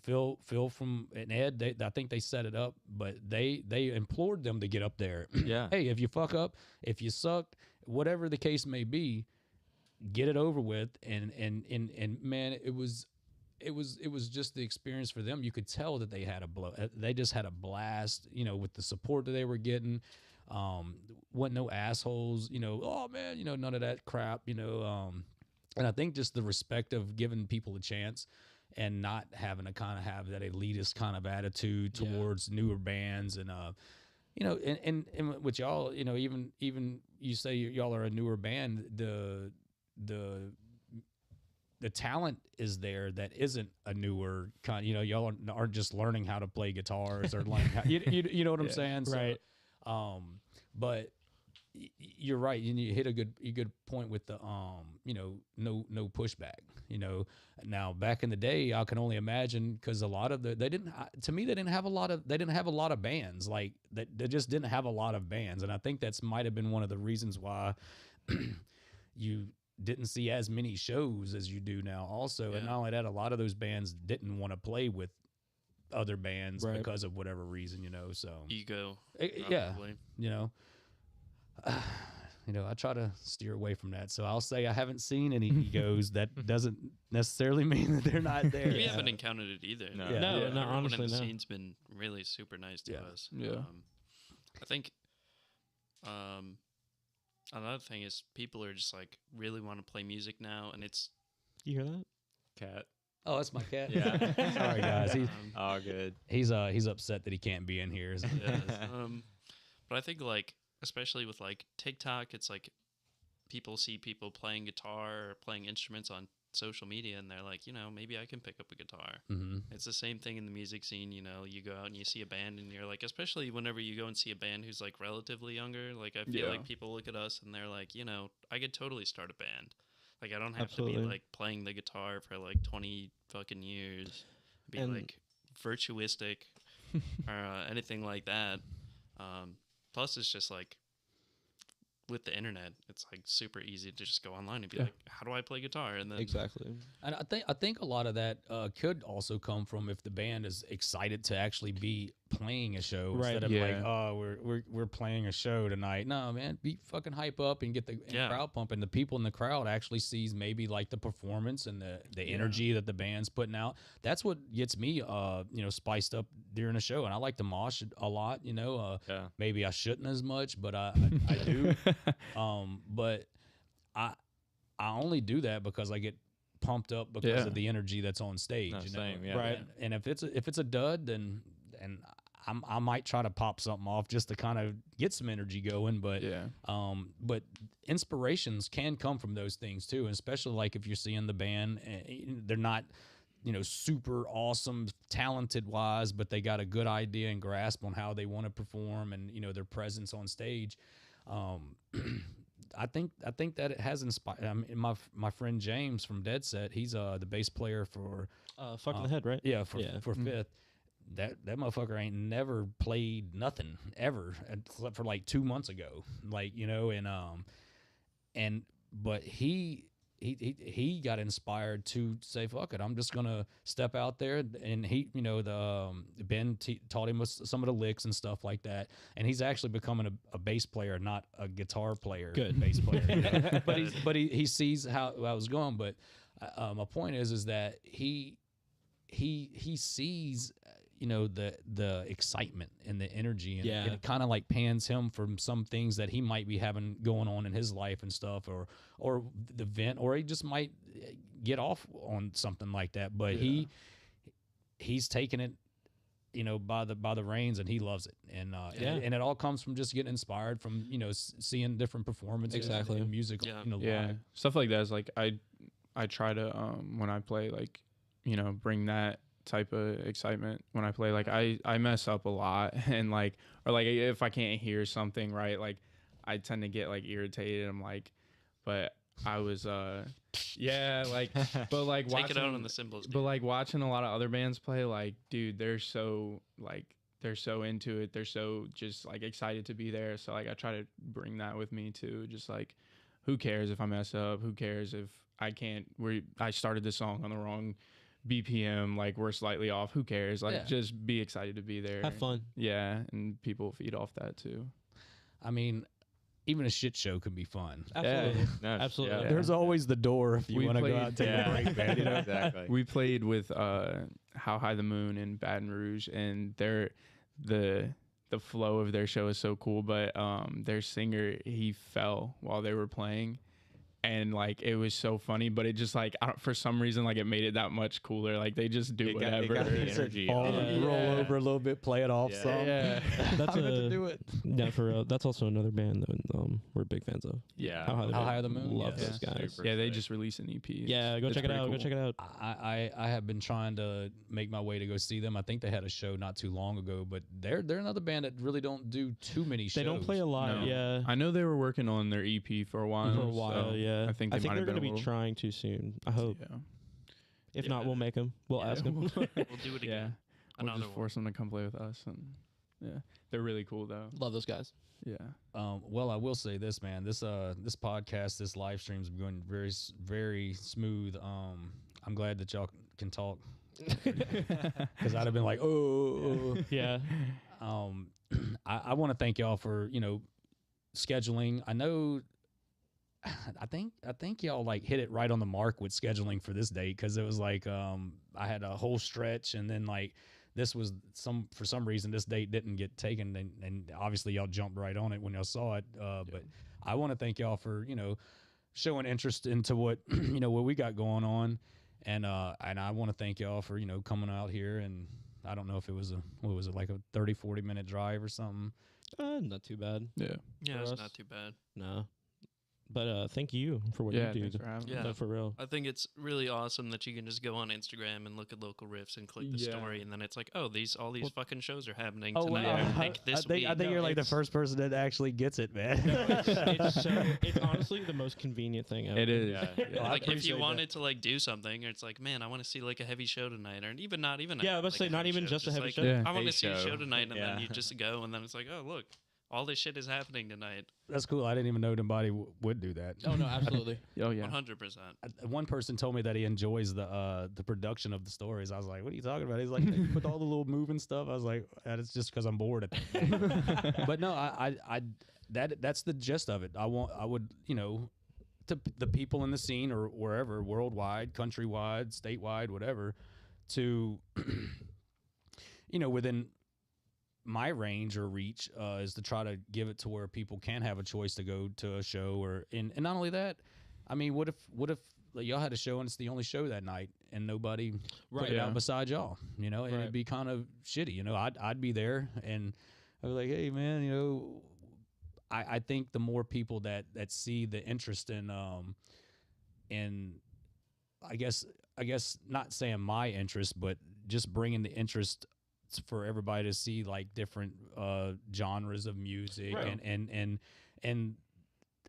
Phil from and Ed, I think they set it up, but they implored them to get up there. Yeah. Hey, if you fuck up, if you suck, whatever the case may be, get it over with. And man, it was just the experience for them. You could tell that they just had a blast, with the support that they were getting. Wasn't no assholes, oh man, none of that crap, and I think just the respect of giving people a chance and not having to kind of have that elitist kind of attitude towards newer bands. And, and with y'all, even you say y'all are a newer band, the talent is there that isn't a newer kind, y'all aren't just learning how to play guitars or learning how, you know what I'm saying? Right. So, but you're right. You hit a good point with the no pushback. Now back in the day, I can only imagine, because a lot of they didn't have a lot of bands, like that. They just didn't have a lot of bands, and I think that's might have been one of the reasons why you didn't see as many shows as you do now. Also, and not only that, a lot of those bands didn't want to play with other bands because of whatever reason. So ego. Yeah. I try to steer away from that. So I'll say I haven't seen any egos. That doesn't necessarily mean that they're not there. We haven't encountered it either. No, Everyone honestly, in the no. scene's been really super nice to us. Yeah. I think another thing is people are just like really want to play music now, and it's... You hear that? Cat. Oh, that's my cat. Yeah. Sorry, guys. Oh, good. He's upset that he can't be in here. But I think, like, especially with like TikTok, it's like people see people playing guitar or playing instruments on social media, and they're like, maybe I can pick up a guitar. Mm-hmm. It's the same thing in the music scene. You go out and you see a band, and you're like, especially whenever you go and see a band who's like relatively younger, like I feel like people look at us and they're like, I could totally start a band. Like I don't have to be like playing the guitar for like 20 fucking years, be like virtuistic or anything like that. Plus, it's just like with the internet, it's like super easy to just go online and be like, "How do I play guitar?" And then Exactly. And I think a lot of that could also come from if the band is excited to actually be playing a show instead of like, oh, we're playing a show tonight. No, man, be fucking hype up and get the crowd pumping. The people in the crowd actually sees maybe like the performance and the energy that the band's putting out. That's what gets me spiced up during a show. And I like to mosh a lot. Maybe I shouldn't as much, but I do. But I only do that because I get pumped up because of the energy that's on stage. Right. And if it's a dud, then I might try to pop something off just to kind of get some energy going. But but inspirations can come from those things too, and especially like if you're seeing the band, they're not super awesome talented wise, but they got a good idea and grasp on how they want to perform and their presence on stage. I think that it has inspired. My friend James from Dead Set, he's the bass player for Fuck in the Head, right? Yeah, for Fifth. That motherfucker ain't never played nothing ever except for like 2 months ago. Like, but he got inspired to say, fuck it, I'm just gonna step out there. And he, Ben taught him some of the licks and stuff like that. And he's actually becoming a bass player, not a guitar player. Good bass player. But he sees how I was going. But my point is that he sees the excitement and the energy, and it kind of like pans him from some things that he might be having going on in his life and stuff, or the vent, or he just might get off on something like that. But he's taking it by the reins, and he loves it. And and it all comes from just getting inspired from seeing different performances, and music, live. Stuff like that is like I try to when I play, like bring that type of excitement when I play. Like I mess up a lot, and like, or like if I can't hear something right, like I tend to get like irritated. I'm like, but I was like, but like take watching, it out on the cymbals. But like watching a lot of other bands play, like, dude, they're so into it, they're so just like excited to be there. So like I try to bring that with me too. Just like, who cares if I mess up? Who cares if I started this song on the wrong BPM, like we're slightly off. Who cares? Like, Yeah. just be excited to be there. Have fun. Yeah, and people feed off that too. I mean, even a shit show can be fun. Absolutely. No, Absolutely. yeah. There's always the door if you We want to go played- out and take Yeah. a break, man. You know? Exactly. We played with How High the Moon in Baton Rouge, and the flow of their show is so cool. But their singer, he fell while they were playing, and like it was so funny. But it just like for some reason like it made it that much cooler. Like they just do It got whatever. the energy. Fall, up. Yeah. roll over a little bit, play it off Yeah. some. Yeah. That's I meant to a do it. yeah for real. That's also another band that we're big fans of. Yeah. How High the Moon? Love Yes. those guys. Super Yeah, they sick. just released an EP. Yeah, go It's check it pretty out. Go cool. check it out. I have been trying to make my way to go see them. I think they had a show not too long ago, but they're another band that really don't do too many shows. They don't play a lot. No. Yeah. I know they were working on their EP for a while. For a while, so yeah. I think they might they're have been gonna a be little. trying to soon. I hope. Yeah. If Yeah. not, we'll make them. We'll ask them. We'll do it Yeah. again. We'll Another just one. force them to come play with us, and yeah, they're really cool though. Love those guys. Yeah. Well, I will say this, man. This podcast, this live stream's going very smooth. I'm glad that y'all can talk because I'd have been like, oh. Yeah. I want to thank y'all for scheduling. I know. I think y'all like hit it right on the mark with scheduling for this date because it was like I had a whole stretch and then like this was for some reason this date didn't get taken and obviously y'all jumped right on it when y'all saw it. But I want to thank y'all for showing interest into what what we got going on, and I want to thank y'all for coming out here. And I don't know if it was like a 30-40 minute drive or something. Not too bad. Yeah. Yeah, For it's us. not too bad. No. But thank you for what Yeah. you Thanks do. for having Yeah. me. No, for real. I think it's really awesome that you can just go on Instagram and look at local riffs and click the Yeah. story, and then it's like, oh, all these fucking shows are happening Oh, tonight. wow. Like this week. I think you're like the first person that actually gets it, man. It's honestly the most convenient thing ever. It is. Yeah. Well, I Like if appreciate you that. wanted to like do something, or it's like, man, I want to see like a heavy show tonight, or even not even. Yeah, I was about to like say, a not heavy even show, just a heavy like, show. Yeah. I want to A see a show. show tonight, and Yeah. then you just go, and then it's like, oh look, all this shit is happening tonight. That's cool. I didn't even know nobody would do that. Oh, no, absolutely. Oh yeah. 100%. One person told me that he enjoys the production of the stories. I was like, "What are you talking about?" He's like, "You put all the little moving stuff." I was like, "It's just because I'm bored." At that but no, that's the gist of it. I would to the people in the scene or wherever, worldwide, countrywide, statewide, whatever, to within my range or reach is to try to give it to where people can have a choice to go to a show and not only that, I mean, what if like, y'all had a show and it's the only show that night and nobody put Right, it yeah. out beside y'all, and Right. it'd be kind of shitty, I'd be there and I'd be like, hey man, I think the more people that see the interest in I guess not saying my interest, but just bringing the interest for everybody to see like different genres of music Right. and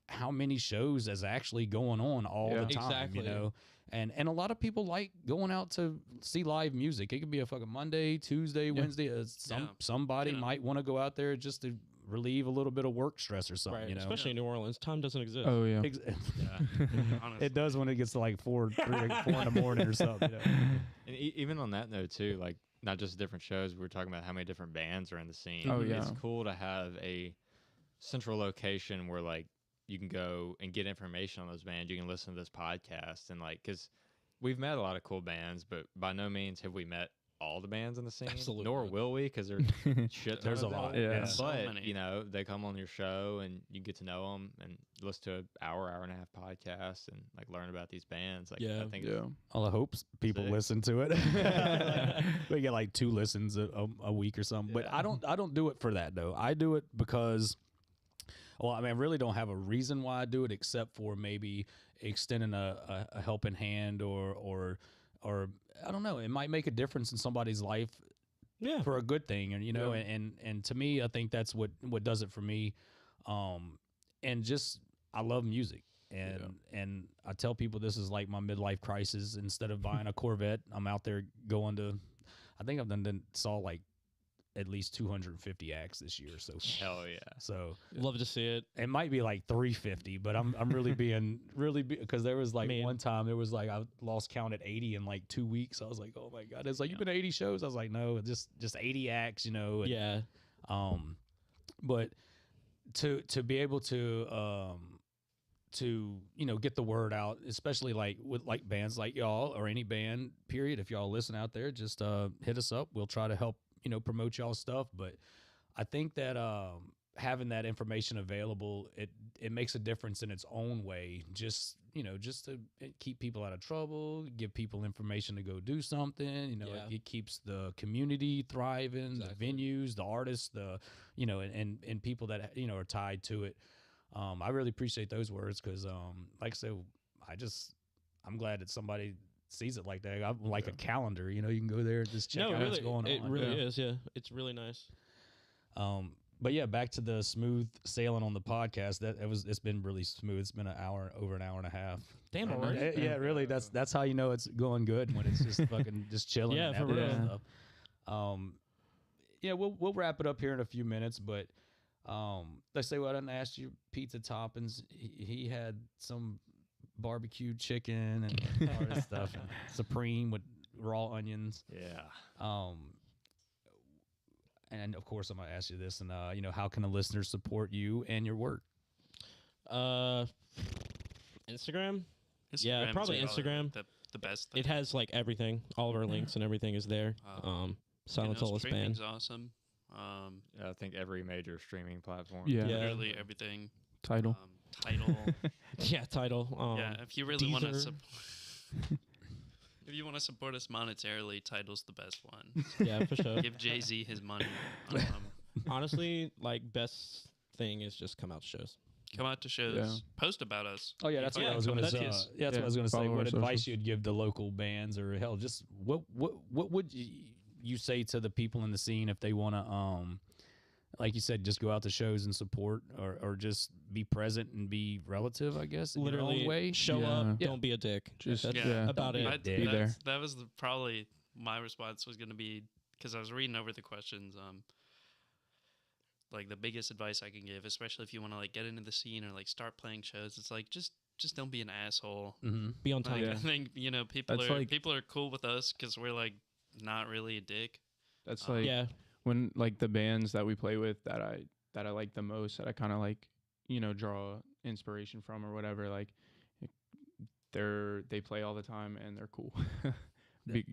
how many shows is actually going on all Yeah. the time, Exactly. and a lot of people like going out to see live music. It could be a fucking Monday, Tuesday, Wednesday. Somebody Yeah. might want to go out there just to relieve a little bit of work stress or something, Right. Especially in New Orleans. Time doesn't exist. Oh yeah. Yeah. Honestly. It does when it gets to like 4 in the morning or something. And even on that note too, like not just different shows, we're talking about how many different bands are in the scene. Oh, yeah. It's cool to have a central location where like you can go and get information on those bands. You can listen to this podcast and like, cause we've met a lot of cool bands, but by no means have we met all the bands in the scene. Absolutely Nor not. will we, cause there's shit. ton There's of a lot, them. yeah. So But many. they come on your show and you get to know them and listen to an hour and a half podcast and like learn about these bands. Like Yeah. I think Yeah. Well, I hope people Sick. listen to it. We get like 2 listens a week or something. But Yeah. I don't do it for that though. I do it because, well, I mean, I really don't have a reason why I do it except for maybe extending a helping hand or I don't know. It might make a difference in somebody's life Yeah. for a good thing, and and to me, I think that's what does it for me. And just I love music, and I tell people this is like my midlife crisis. Instead of buying a Corvette, I'm out there going to. I think I've saw like at least 250 acts this year. So Hell yeah. so Love to see it. it might be like 350, but I'm really because there was like one time there was like I lost count at 80 in like 2 weeks. I was like, oh my god, it's like you've been to 80 shows. I was like, no, just 80 acts, you know. And, Yeah. But to be able to you know get the word out, especially like with like bands like y'all or any band period, if y'all listen out there, just hit us up. We'll try to help, you know, promote y'all stuff. But I think that having that information available, it makes a difference in its own way, just you know, just to keep people out of trouble, give people information to go do something, you know. It keeps the community thriving, the venues, the artists, the you know, and people that you know are tied to it. I really appreciate those words because, like I said, I'm glad that somebody sees it like that. I'm like a calendar, you know, you can go there and just check out what's going on. It really is, yeah. It's really nice. But yeah, back to the smooth sailing on the podcast. It's been really smooth. It's been over an hour and a half. Damn, already. Yeah, really. That's how you know it's going good when it's just fucking just chilling. Yeah, and for having real. Stuff. Yeah, we'll wrap it up here in a few minutes, but. Let's say I didn't ask you pizza toppings. He had some barbecue chicken and all this stuff, and supreme with raw onions. Yeah. And of course I'm gonna ask you this, and you know, how can the listeners support you and your work? Instagram. Yeah, probably Instagram. The best thing. It has like everything. All of our links and everything is there. Silent Solace Band. Streaming's awesome. I think every major streaming platform. Yeah. Literally everything. Tidal. Tidal. Yeah, Tidal. Yeah, if you really want to Deezer. if you want to support us monetarily, Tidal's the best one. Yeah, for sure. Give Jay-Z his money. Honestly, like best thing is just come out to shows. Come out to shows. Yeah. Post about us. Oh yeah, that's what I was going to say. Yeah, that's what I was going to say. Follow What our advice socials. you'd give to local bands, or hell, just what would you say to the people in the scene if they want to, like you said, just go out to shows and support, or just be present and be relative, I guess, in your own Literally, way. show up. Don't be a dick. Just That's yeah. about it. Be there. That was probably my response was going to be, because I was reading over the questions. Like the biggest advice I can give, especially if you want to like get into the scene or like start playing shows, it's like just don't be an asshole. Mm-hmm. Be on time. Like, I think people That's are like- people are cool with us because we're like not really a dick. That's like Yeah. when like the bands that we play with that I like the most, that I kind of like, you know, draw inspiration from or whatever, like they play all the time and they're cool.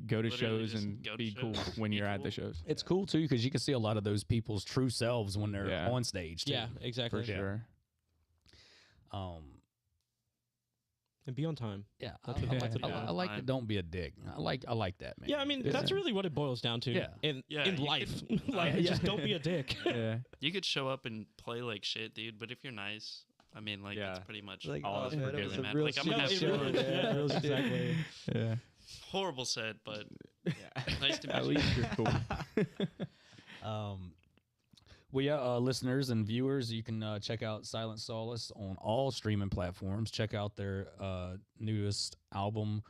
Go to Literally shows just and go to be cool shows. when Be you're at the cool. shows. It's cool too because you can see a lot of those people's true selves when they're Yeah. on stage. Too. Yeah, exactly. For sure. And be on time. Yeah, That's what- that's what I I like the don't be a dick. I like that, man. Yeah, I mean that's really what it boils down to. Yeah. In Yeah, in you life, could- like yeah. just don't be a dick. Yeah. You could show up and play like shit, dude. But if you're nice, I mean, like Yeah. it's pretty much Like, all oh, is man, that forgiven, was a man. real Like I'm shit gonna have show. fun. Yeah, really, exactly. Yeah. Horrible set, but nice to At meet you. least you're cool. Well, yeah, listeners and viewers, you can check out Silent Solace on all streaming platforms. Check out their newest album,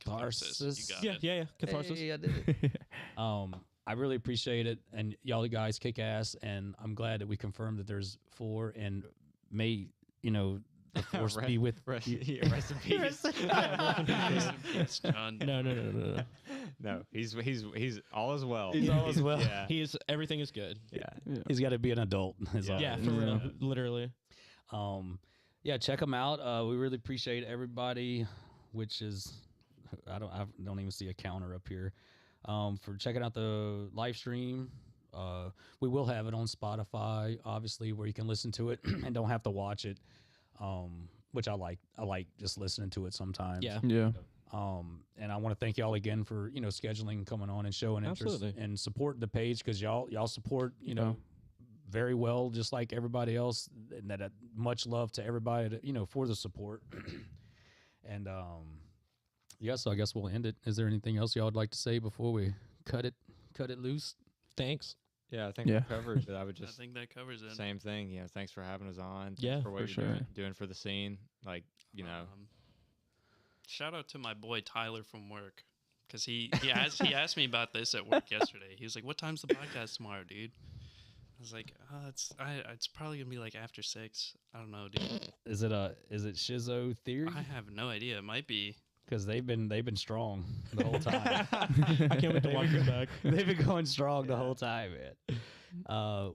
Catharsis. You got Yeah, it. yeah. Catharsis. Hey, I did it. I really appreciate it, and y'all guys kick ass. And I'm glad that we confirmed that there's 4, and may the force be with Rest in peace. Rest in peace, John. No. No, he's all is well. He's all is well. Yeah. Everything is good. Yeah. He's got to be an adult. is all. Yeah, for real. Literally. Yeah, check them out. We really appreciate everybody, which is I don't even see a counter up here. For checking out the live stream. We will have it on Spotify, obviously, where you can listen to it and don't have to watch it. Which I like. I like just listening to it sometimes. Yeah. Yeah. And I want to thank y'all again for scheduling, coming on, and showing interest Absolutely. and supporting the page, because y'all support very well, just like everybody else. And that much love to everybody for the support. And yeah, so I guess we'll end it. Is there anything else y'all would like to say before we cut it loose? Thanks. Yeah, I think Yeah. we covered it. I would I just think that covers it. same thing. Thanks for having us on. Thanks Yeah, for what for you're sure. doing for the scene. Like, Shout out to my boy Tyler from work, because he asked me about this at work yesterday. He was like, "What time's the podcast tomorrow, dude?" I was like, it's probably gonna be like after 6. I don't know, dude. Is it Shizzo Theory? I have no idea. It might be. Because they've been strong the whole time. I can't wait to watch them back. They've been going strong the whole time, man.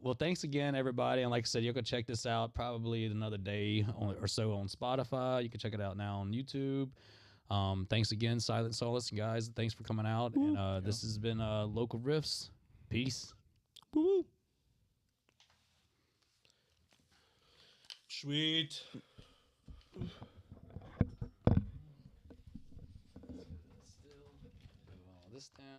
Well, thanks again, everybody. And like I said, you can check this out probably another day or so on Spotify. You can check it out now on YouTube. Thanks again, Silent Solace, guys. Thanks for coming out. And this has been Local Riffs. Peace. Woo. Sweet. This down.